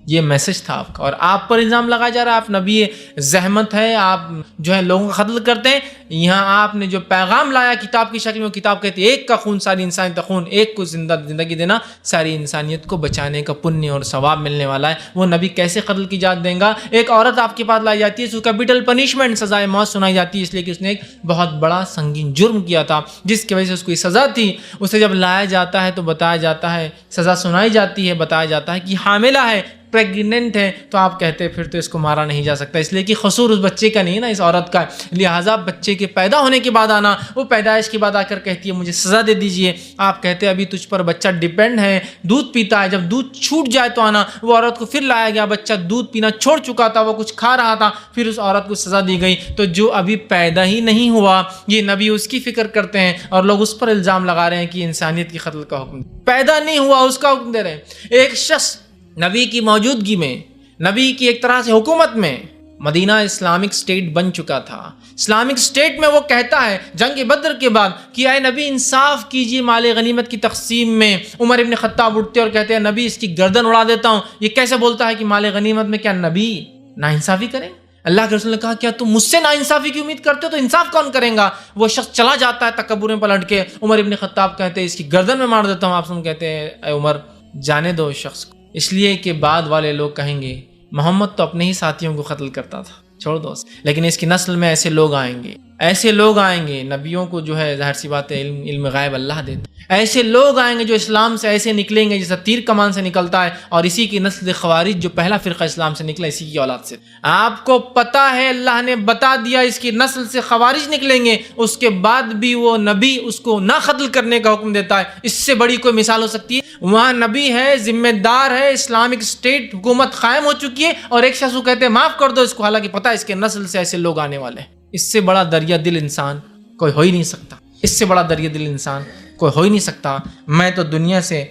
یہ میسج تھا آپ کا، اور آپ پر الزام لگایا جا رہا ہے آپ نبی زحمت ہے، آپ جو ہے لوگوں کا قتل کرتے ہیں۔ یہاں آپ نے جو پیغام لایا کتاب کی شکل میں، کتاب کہتی ہے ایک کا خون ساری انسانیت کا خون، ایک کو زندگی دینا ساری انسانیت کو بچانے کا پنیہ اور ثواب ملنے والا ہے۔ وہ نبی کیسے قتل کی اجازت دیں گا؟ ایک عورت آپ کے پاس لائی جاتی ہے، اس کو کیپٹل پنشمنٹ سزائے موت سنائی جاتی ہے، اس لیے کہ اس نے ایک بہت بڑا سنگین جرم کیا تھا جس کی وجہ سے اس کو یہ سزا تھی۔ اسے جب لایا جاتا ہے تو بتایا جاتا ہے، سزا سنائی جاتی ہے، بتایا جاتا ہے کہ حاملہ ہے، پریگننٹ ہے، تو آپ کہتے ہیں پھر تو اس کو مارا نہیں جا سکتا، اس لیے کہ قصور اس بچے کا نہیں ہے نا، اس عورت کا، لہٰذا بچے کے پیدا ہونے کے بعد آنا، وہ پیدائش کے بعد آ کر کہتی ہے مجھے سزا دے دیجئے، آپ کہتے ہیں ابھی تجھ پر بچہ ڈیپینڈ ہے، دودھ پیتا ہے، جب دودھ چھوٹ جائے تو آنا۔ وہ عورت کو پھر لایا گیا، بچہ دودھ پینا چھوڑ چکا تھا، وہ کچھ کھا رہا تھا، پھر اس عورت کو سزا دی گئی۔ تو جو ابھی پیدا ہی نہیں ہوا، یہ نبی اس کی فکر کرتے ہیں اور لوگ اس پر الزام لگا رہے ہیں کہ انسانیت کی قتل کا حکم، پیدا نہیں ہوا اس کا حکم دے رہے ہیں۔ ایک شخص نبی کی موجودگی میں، نبی کی ایک طرح سے حکومت میں، مدینہ اسلامک سٹیٹ بن چکا تھا۔ اسلامک سٹیٹ میں وہ کہتا ہے جنگ بدر کے بعد کہ اے نبی انصاف کیجیے مال غنیمت کی تقسیم میں۔ عمر ابن خطاب اٹھتے اور کہتے ہیں نبی اس کی گردن اڑا دیتا ہوں، یہ کیسے بولتا ہے کہ مال غنیمت میں کیا نبی ناانصافی کریں؟ اللہ کے رسول نے کہا کیا تم مجھ سے ناانصافی کی امید کرتے ہو تو انصاف کون کریں گا؟ وہ شخص چلا جاتا ہے تکبر میں پلٹ کے، عمر ابن خطاب کہتے ہیں اس کی گردن میں مار دیتا ہوں۔ آپ سن کہتے ہیں اے عمر جانے دو اس شخص کو، اس لیے کہ بعد والے لوگ کہیں گے محمد تو اپنے ہی ساتھیوں کو قتل کرتا تھا، چھوڑ دو، لیکن اس کی نسل میں ایسے لوگ آئیں گے، ایسے لوگ آئیں گے، نبیوں کو جو ہے ظاہر سی بات ہے علم غیب اللہ دیتا، ایسے لوگ آئیں گے جو اسلام سے ایسے نکلیں گے جیسا تیر کمان سے نکلتا ہے، اور اسی کی نسل خوارج جو پہلا فرقہ اسلام سے نکلا اسی کی اولاد سے۔ آپ کو پتہ ہے اللہ نے بتا دیا اس کی نسل سے خوارج نکلیں گے، اس کے بعد بھی وہ نبی اس کو نہ قتل کرنے کا حکم دیتا ہے۔ اس سے بڑی کوئی مثال ہو سکتی ہے؟ وہاں نبی ہے، ذمہ دار ہے، اسلامک اسٹیٹ حکومت قائم ہو چکی ہے، اور ایک شخص کو کہتے ہیں معاف کر دو اس کو، حالانکہ پتہ ہے اس کے نسل سے ایسے لوگ آنے والے ہیں۔ اس سے بڑا دریا دل انسان کوئی ہو ہی نہیں سکتا، اس سے بڑا دریا دل انسان کوئی ہو ہی نہیں سکتا۔ میں تو دنیا سے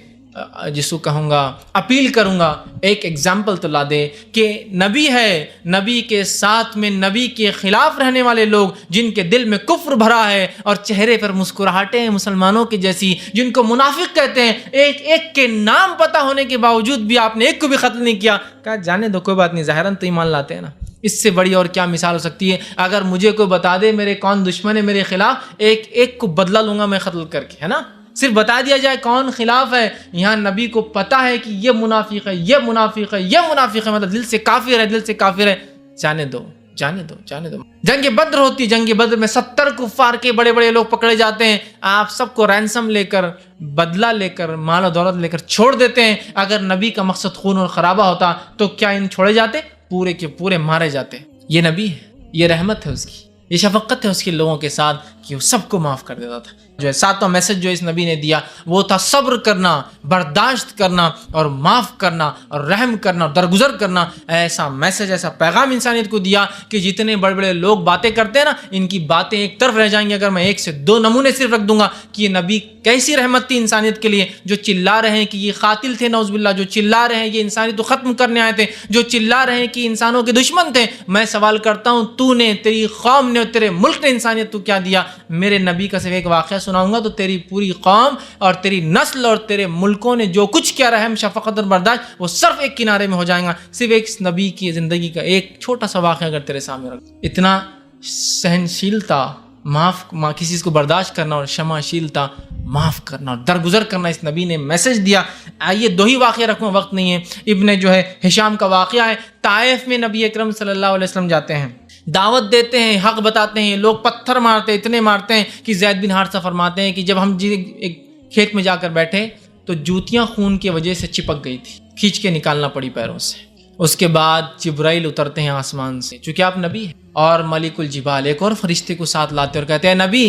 جس کو کہوں گا اپیل کروں گا ایک ایگزامپل تو لا دے کہ نبی ہے، نبی کے ساتھ میں نبی کے خلاف رہنے والے لوگ جن کے دل میں کفر بھرا ہے اور چہرے پر مسکراہٹیں ہیں مسلمانوں کی جیسی، جن کو منافق کہتے ہیں، ایک ایک کے نام پتہ ہونے کے باوجود بھی آپ نے ایک کو بھی قتل نہیں کیا، کہا جانے دو کوئی بات نہیں، ظاہراً تو ایمان لاتے ہیں نا۔ اس سے بڑی اور کیا مثال ہو سکتی ہے؟ اگر مجھے کوئی بتا دے میرے کون دشمن ہے میرے خلاف، ایک ایک کو بدلہ لوں گا میں قتل کر کے، ہے نا، صرف بتا دیا جائے کون خلاف ہے۔ یہاں نبی کو پتہ ہے کہ یہ منافق ہے، یہ منافق ہے، یہ منافق ہے، مطلب دل سے کافر ہے، دل سے کافر ہے، جانے دو جانے دو جانے دو۔ جنگ بدر ہوتی، جنگ بدر میں 70 کفار کے بڑے بڑے لوگ پکڑے جاتے ہیں، آپ سب کو رینسم لے کر، بدلہ لے کر، مال و دولت لے کر چھوڑ دیتے ہیں۔ اگر نبی کا مقصد خون اور خرابہ ہوتا تو کیا ان چھوڑے جاتے؟ پورے کے پورے مارے جاتے۔ یہ نبی ہے، یہ رحمت ہے اس کی، یہ شفقت ہے اس کے لوگوں کے ساتھ کہ وہ سب کو معاف کر دیتا تھا۔ جو ہے ساتواں میسج جو اس نبی نے دیا وہ تھا صبر کرنا، برداشت کرنا اور معاف کرنا اور رحم کرنا اور درگزر کرنا۔ ایسا میسج، ایسا پیغام انسانیت کو دیا کہ جتنے بڑے بڑے لوگ باتیں کرتے ہیں نا، ان کی باتیں ایک طرف رہ جائیں گی اگر میں 1 سے 2 نمونے صرف رکھ دوں گا کہ یہ نبی کیسی رحمت تھی انسانیت کے لیے۔ جو چلا رہے ہیں کہ یہ قاتل تھے نعوذ باللہ، جو چلا رہے ہیں یہ انسانیت کو ختم کرنے آئے تھے، جو چلا رہے ہیں کہ انسانوں کے دشمن تھے، میں سوال کرتا ہوں تو نے، تیری قوم نے اور تیرے ملک نے انسانیت کو کیا دیا؟ میرے نبی کا صرف ایک واقعہ سناؤں گا تو تیری پوری قوم اور تیری نسل اور تیرے ملکوں نے جو کچھ کیا رحم، شفقت اور برداشت، وہ صرف ایک کنارے میں ہو جائیں گا۔ صرف ایک نبی کی زندگی کا ایک چھوٹا سا واقعہ اگر تیرے سامنے رکھ، اتنا سہنشیلتا، کسی چیز کو برداشت کرنا اور شماشیلتا، معاف کرنا اور درگزر کرنا اس نبی نے میسج دیا۔ آئیے 2 ہی واقعہ رکھوں، وقت نہیں ہے۔ ابن جو ہے ہشام کا واقعہ ہے، طائف میں نبی اکرم صلی اللہ علیہ وسلم جاتے ہیں، دعوت دیتے ہیں، حق بتاتے ہیں، لوگ پتھر مارتے ہیں، اتنے مارتے ہیں کہ زید بن حارثہ فرماتے ہیں کہ جب ہم ایک کھیت میں جا کر بیٹھے تو جوتیاں خون کی وجہ سے چپک گئی تھی، کھینچ کے نکالنا پڑی پیروں سے۔ اس کے بعد جبرائیل اترتے ہیں آسمان سے، چونکہ آپ نبی ہیں، اور ملک الجبال ایک اور فرشتے کو ساتھ لاتے اور کہتے ہیں نبی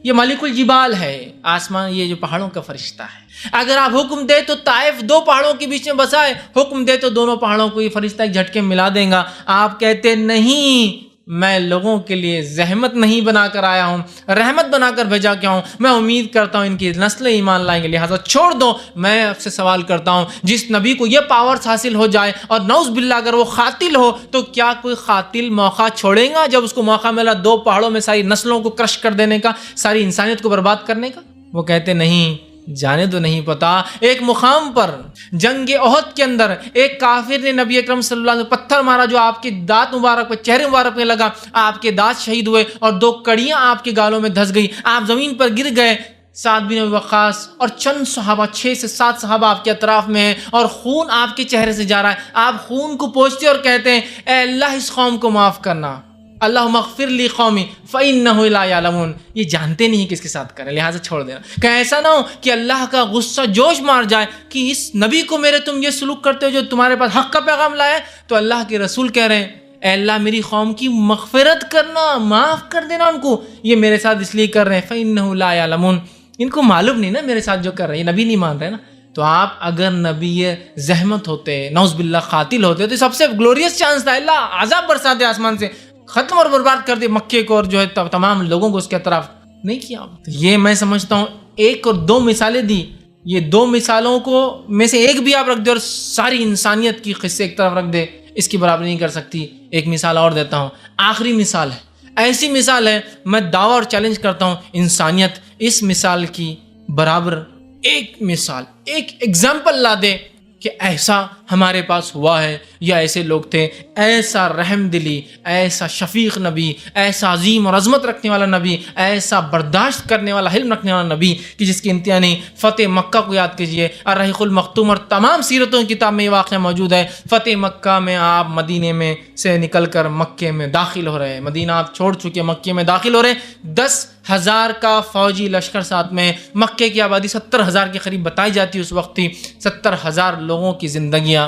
یہ ملک الجبال ہے، آسمان یہ جو پہاڑوں کا فرشتہ ہے، اگر آپ حکم دے تو طائف 2 پہاڑوں کے بیچ میں بسائے، حکم دے تو دونوں پہاڑوں کو یہ فرشتہ ایک جھٹکے میں ملا دیں گا۔ آپ کہتے نہیں، میں لوگوں کے لیے زحمت نہیں بنا کر آیا ہوں، رحمت بنا کر بھیجا کیا ہوں. میں امید کرتا ہوں ان کی نسلیں ایمان لائیں گے، لہٰذا چھوڑ دو. میں آپ سے سوال کرتا ہوں، جس نبی کو یہ پاورز حاصل ہو جائے اور نعوذ باللہ اگر وہ قاتل ہو، تو کیا کوئی قاتل موقع چھوڑے گا جب اس کو موقع ملا 2 پہاڑوں میں ساری نسلوں کو کرش کر دینے کا، ساری انسانیت کو برباد کرنے کا؟ وہ کہتے نہیں، جانے تو نہیں پتا. ایک مقام پر جنگ احد کے اندر ایک کافر نے نبی اکرم صلی اللہ علیہ وسلم پتھر مارا جو آپ کے دانت مبارک پہ، چہرے مبارک پہ لگا. آپ کے دانت شہید ہوئے اور 2 کڑیاں آپ کے گالوں میں دھس گئی، آپ زمین پر گر گئے. سعد بن ابی وقاص اور چند صحابہ، 6 سے 7 صحابہ آپ کے اطراف میں ہیں اور خون آپ کے چہرے سے جا رہا ہے. آپ خون کو پوچھتے اور کہتے ہیں اے اللہ اس قوم کو معاف کرنا، اللہم اغفر لی قومی فإنہ لا یعلمون. یہ جانتے نہیں کس کے ساتھ کریں، لہٰذا چھوڑ دینا. کہ ایسا نہ ہو کہ اللہ کا غصہ جوش مار جائے کہ اس نبی کو میرے تم یہ سلوک کرتے ہو جو تمہارے پاس حق کا پیغام لائے. تو اللہ کے رسول کہہ رہے ہیں اے اللہ میری قوم کی مغفرت کرنا، معاف کر دینا ان کو. یہ میرے ساتھ اس لیے کر رہے ہیں فإنہ لا یعلمون، ان کو معلوم نہیں نا میرے ساتھ جو کر رہے ہیں، یہ نبی نہیں مان رہے نا. تو آپ اگر نبی زحمت ہوتے، نعوذ باللہ قاتل ہوتے، تو سب سے گلوریس چانس تھا اللہ عذاب برساتے آسمان سے، ختم اور برباد کر دے مکے کو اور جو ہے تمام لوگوں کو اس کے اطراف. نہیں کیا. تو یہ میں سمجھتا ہوں 1 اور 2 مثالیں دی، یہ 2 مثالوں کو میں سے ایک بھی آپ رکھ دے اور ساری انسانیت کی قصے ایک طرف رکھ دے، اس کی برابری نہیں کر سکتی. ایک مثال اور دیتا ہوں، آخری مثال ہے، ایسی مثال ہے میں دعویٰ اور چیلنج کرتا ہوں انسانیت اس مثال کی برابر ایک مثال، ایک ایگزامپل لا دے کہ ایسا ہمارے پاس ہوا ہے یا ایسے لوگ تھے. ایسا رحم دلی، ایسا شفیق نبی، ایسا عظیم اور عظمت رکھنے والا نبی، ایسا برداشت کرنے والا، حلم رکھنے والا نبی کہ جس کی انتہا نہیں. فتح مکہ کو یاد کیجئے، الرحیق المختوم اور تمام سیرتوں کی کتاب میں یہ واقعہ موجود ہے. فتح مکہ میں آپ مدینے میں سے نکل کر مکے میں داخل ہو رہے ہیں، مدینہ آپ چھوڑ چکے، مکے میں داخل ہو رہے ہیں. 10,000 کا فوجی لشکر ساتھ میں. مکے کی آبادی 70,000 کے قریب بتائی جاتی ہے اس وقت تھی. 70,000 لوگوں کی زندگیاں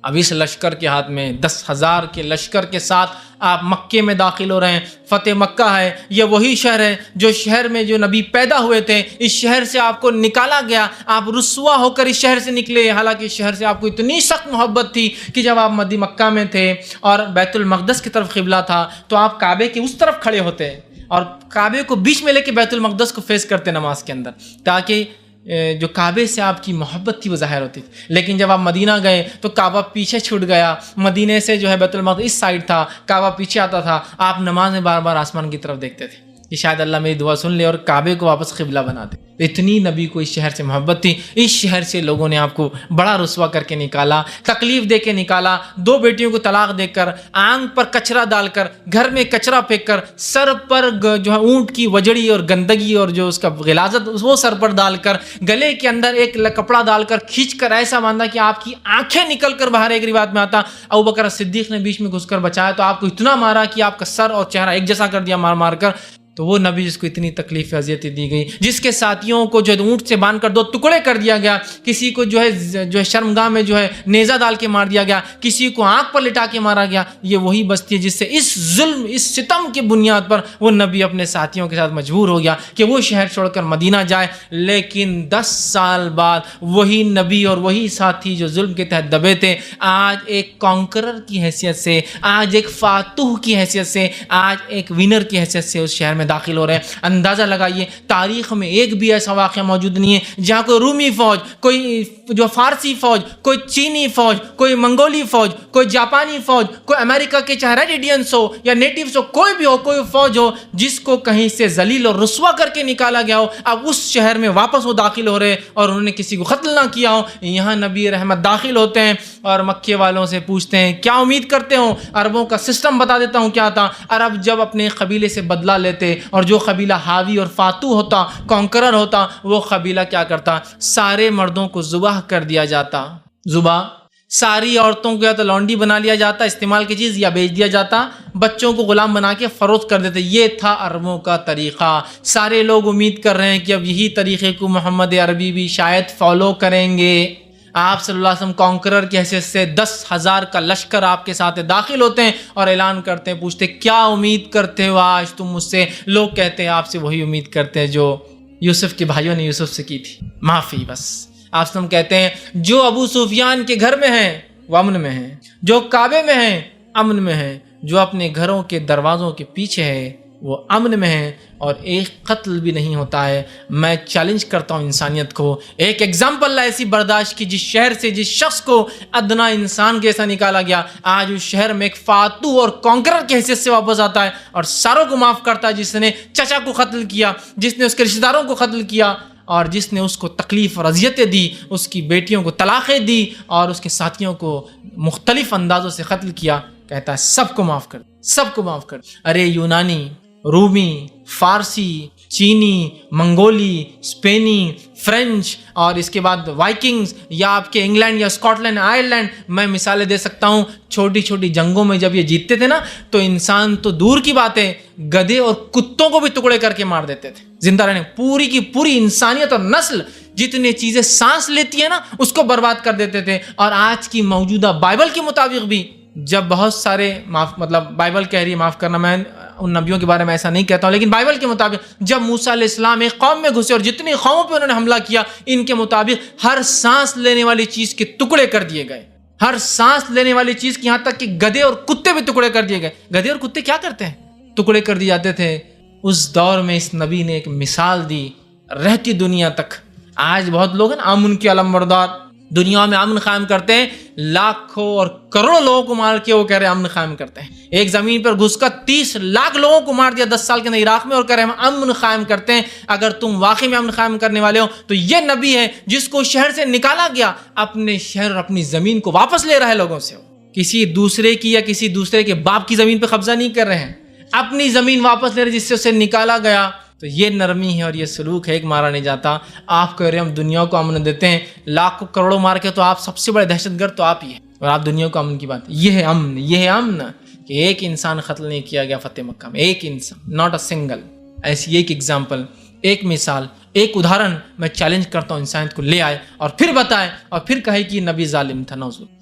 اب اس لشکر کے ہاتھ میں. 10,000 کے لشکر کے ساتھ آپ مکے میں داخل ہو رہے ہیں. فتح مکہ ہے، یہ وہی شہر ہے جو شہر میں جو نبی پیدا ہوئے تھے. اس شہر سے آپ کو نکالا گیا، آپ رسوا ہو کر اس شہر سے نکلے. حالانکہ اس شہر سے آپ کو اتنی سخت محبت تھی کہ جب آپ مکہ میں تھے اور بیت المقدس کی طرف قبلہ تھا تو آپ کعبے کے اس طرف کھڑے ہوتے اور کعبے کو بیچ میں لے کے بیت المقدس کو فیس کرتے نماز کے اندر، تاکہ جو کعبے سے آپ کی محبت تھی وہ ظاہر ہوتی تھی. لیکن جب آپ مدینہ گئے تو کعبہ پیچھے چھوٹ گیا. مدینے سے جو ہے بیت المقدس اس سائڈ تھا، کعبہ پیچھے آتا تھا. آپ نماز میں بار بار آسمان کی طرف دیکھتے تھے کہ شاید اللہ میری دعا سن لے اور کعبے کو واپس قبلہ بنا دے. اتنی نبی کو اس شہر سے محبت تھی. اس شہر سے لوگوں نے آپ کو بڑا رسوا کر کے نکالا، تکلیف دے کے نکالا. 2 بیٹیوں کو طلاق دے کر، آنکھ پر کچرا ڈال کر، گھر میں کچرا پھینک کر، سر پر جو ہے اونٹ کی وجڑی اور گندگی اور جو اس کا غلاظت وہ سر پر ڈال کر، گلے کے اندر ایک کپڑا ڈال کر کھینچ کر ایسا باندھا کہ آپ کی آنکھیں نکل کر باہر. ایک روایت میں آتا ابوبکر صدیق نے بیچ میں گھس کر بچایا تو آپ کو اتنا مارا کہ آپ کا سر اور چہرہ ایک جیسا کر دیا مار مار کر. تو وہ نبی جس کو اتنی تکلیف اذیتیں دی گئی، جس کے ساتھیوں کو جو ہے اونٹ سے باندھ کر 2 ٹکڑے کر دیا گیا، کسی کو جو ہے شرمگاہ میں جو ہے نیزہ ڈال کے مار دیا گیا، کسی کو آنکھ پر لٹا کے مارا گیا. یہ وہی بستی ہے جس سے اس ظلم، اس ستم کی بنیاد پر وہ نبی اپنے ساتھیوں کے ساتھ مجبور ہو گیا کہ وہ شہر چھوڑ کر مدینہ جائے. لیکن 10 سال بعد وہی نبی اور وہی ساتھی جو ظلم کے تحت دبے تھے، آج ایک کانکرر کی حیثیت سے، آج ایک فاتح کی حیثیت سے، آج ایک ونر کی حیثیت سے اس شہر میں داخل ہو رہے ہیں. اندازہ لگائیے تاریخ میں ایک بھی ایسا واقعہ موجود نہیں ہے جہاں کوئی رومی فوج، کوئی جو فارسی فوج، کوئی چینی فوج، کوئی منگولی فوج، کوئی جاپانی فوج، کوئی امریکہ کے چاہے ریڈ انڈینس ہو یا نیٹیوز ہو، کوئی بھی ہو، کوئی فوج ہو جس کو کہیں سے ذلیل اور رسوا کر کے نکالا گیا ہو، اب اس شہر میں واپس وہ داخل ہو رہے اور انہوں نے کسی کو قتل نہ کیا ہو. یہاں نبی رحمت داخل ہوتے ہیں اور مکے والوں سے پوچھتے ہیں کیا امید کرتے ہو. عربوں کا سسٹم بتا دیتا ہوں کیا تھا. عرب جب اپنے قبیلے سے بدلہ لیتے اور جو قبیلہ حاوی اور فاتح ہوتا، کانکرر ہوتا، وہ قبیلہ کیا کرتا، سارے مردوں کو ذبح کر دیا جاتا. ذبح، ساری عورتوں کو یا تو لونڈی بنا لیا جاتا، استعمال کی چیز، یا بیچ دیا جاتا. بچوں کو غلام بنا کے فروخت کر دیتے. یہ تھا عربوں کا طریقہ. سارے لوگ امید کر رہے ہیں کہ اب یہی طریقے کو محمد عربی بھی شاید فالو کریں گے. آپ صلی اللہ علیہ وسلم کانکرر کی حیثیت سے 10,000 کا لشکر آپ کے ساتھ داخل ہوتے ہیں اور اعلان کرتے ہیں، پوچھتے کیا امید کرتے ہو آج تم مجھ سے. لوگ کہتے ہیں آپ سے وہی امید کرتے ہیں جو یوسف کے بھائیوں نے یوسف سے کی تھی، معافی بس. آپ سے ہم کہتے ہیں جو ابو سفیان کے گھر میں ہیں وہ امن میں ہیں، جو کعبے میں ہیں امن میں ہیں، جو اپنے گھروں کے دروازوں کے پیچھے ہے وہ امن میں ہے اور ایک قتل بھی نہیں ہوتا ہے۔ میں چیلنج کرتا ہوں انسانیت کو، ایک ایگزامپل ایسی برداشت کی جس شہر سے جس شخص کو ادنا انسان کیسا نکالا گیا، آج اس شہر میں ایک فاتح اور کانکرر کی حیثیت سے واپس آتا ہے اور ساروں کو معاف کرتا ہے، جس نے چچا کو قتل کیا، جس نے اس کے رشتہ داروں کو قتل کیا اور جس نے اس کو تکلیف اور اذیتیں دی، اس کی بیٹیوں کو طلاقیں دی اور اس کے ساتھیوں کو مختلف اندازوں سے قتل کیا، کہتا ہے سب کو معاف کر، سب کو معاف کر۔ ارے یونانی، رومی، فارسی، چینی، منگولی، اسپینی، فرینچ اور اس کے بعد وائکنگز یا آپ کے انگلینڈ یا اسکاٹ لینڈ، آئرلینڈ، میں مثالیں دے سکتا ہوں۔ چھوٹی چھوٹی جنگوں میں جب یہ جیتتے تھے نا تو انسان تو دور کی بات ہے، گدھے اور کتوں کو بھی ٹکڑے کر کے مار دیتے تھے زندہ رہنے۔ پوری کی پوری انسانیت اور نسل جتنی چیزیں سانس لیتی ہے نا اس کو برباد کر دیتے تھے۔ اور آج کی موجودہ بائبل کے مطابق بھی جب بہت سارے بائبل کہہ رہی ہے، معاف کرنا میں ان نبیوں کے بارے میں ایسا نہیں کہتا ہوں، لیکن بائبل کے مطابق جب موسیٰ علیہ السلام ایک قوم میں گھسے اور جتنی قوموں پہ انہوں نے حملہ کیا، ان کے مطابق ہر سانس لینے والی چیز کے ٹکڑے کر دیے گئے، ہر سانس لینے والی چیز کی، یہاں تک کہ گدھے اور کتے بھی ٹکڑے کر دیے گئے۔ گدھے اور کتے کیا کرتے ہیں؟ ٹکڑے کر دیے جاتے تھے۔ اس دور میں اس نبی نے ایک مثال دی رہتی دنیا تک۔ آج بہت لوگ ہیں امن کے علمبردار، دنیا میں امن قائم کرتے ہیں، لاکھوں اور کروڑوں لوگوں کو مار کے وہ کہہ رہے ہیں امن قائم کرتے ہیں۔ ایک زمین پر گھس کر 30 لاکھ لوگوں کو مار دیا 10 سال کے اندر عراق میں اور کہہ رہے ہیں ہم امن قائم کرتے ہیں۔ اگر تم واقعی میں امن قائم کرنے والے ہو تو یہ نبی ہے جس کو شہر سے نکالا گیا، اپنے شہر اور اپنی زمین کو واپس لے رہا ہے لوگوں سے، کسی دوسرے کی یا کسی دوسرے کے باپ کی زمین پہ قبضہ نہیں کر رہے ہیں، اپنی زمین واپس لے رہے جس سے اسے نکالا گیا۔ تو یہ نرمی ہے اور یہ سلوک ہے، ایک مارا نہیں جاتا۔ آپ کہہ رہے ہیں ہم دنیا کو امن دیتے ہیں، لاکھوں کروڑوں مار کے تو آپ سب سے بڑے دہشت گرد تو آپ ہی ہیں، اور آپ دنیا کو امن کی بات۔ یہ ہے امن، یہ ہے امن کہ ایک انسان قتل نہیں کیا گیا فتح مکہ میں، ایک انسان، ناٹ اے سنگل۔ ایسی ایک ایگزامپل، ایک مثال، ایک ادھارن میں چیلنج کرتا ہوں انسانیت کو لے آئے اور پھر بتائے اور پھر کہے کہ نبی ظالم تھا، نعوذ باللہ۔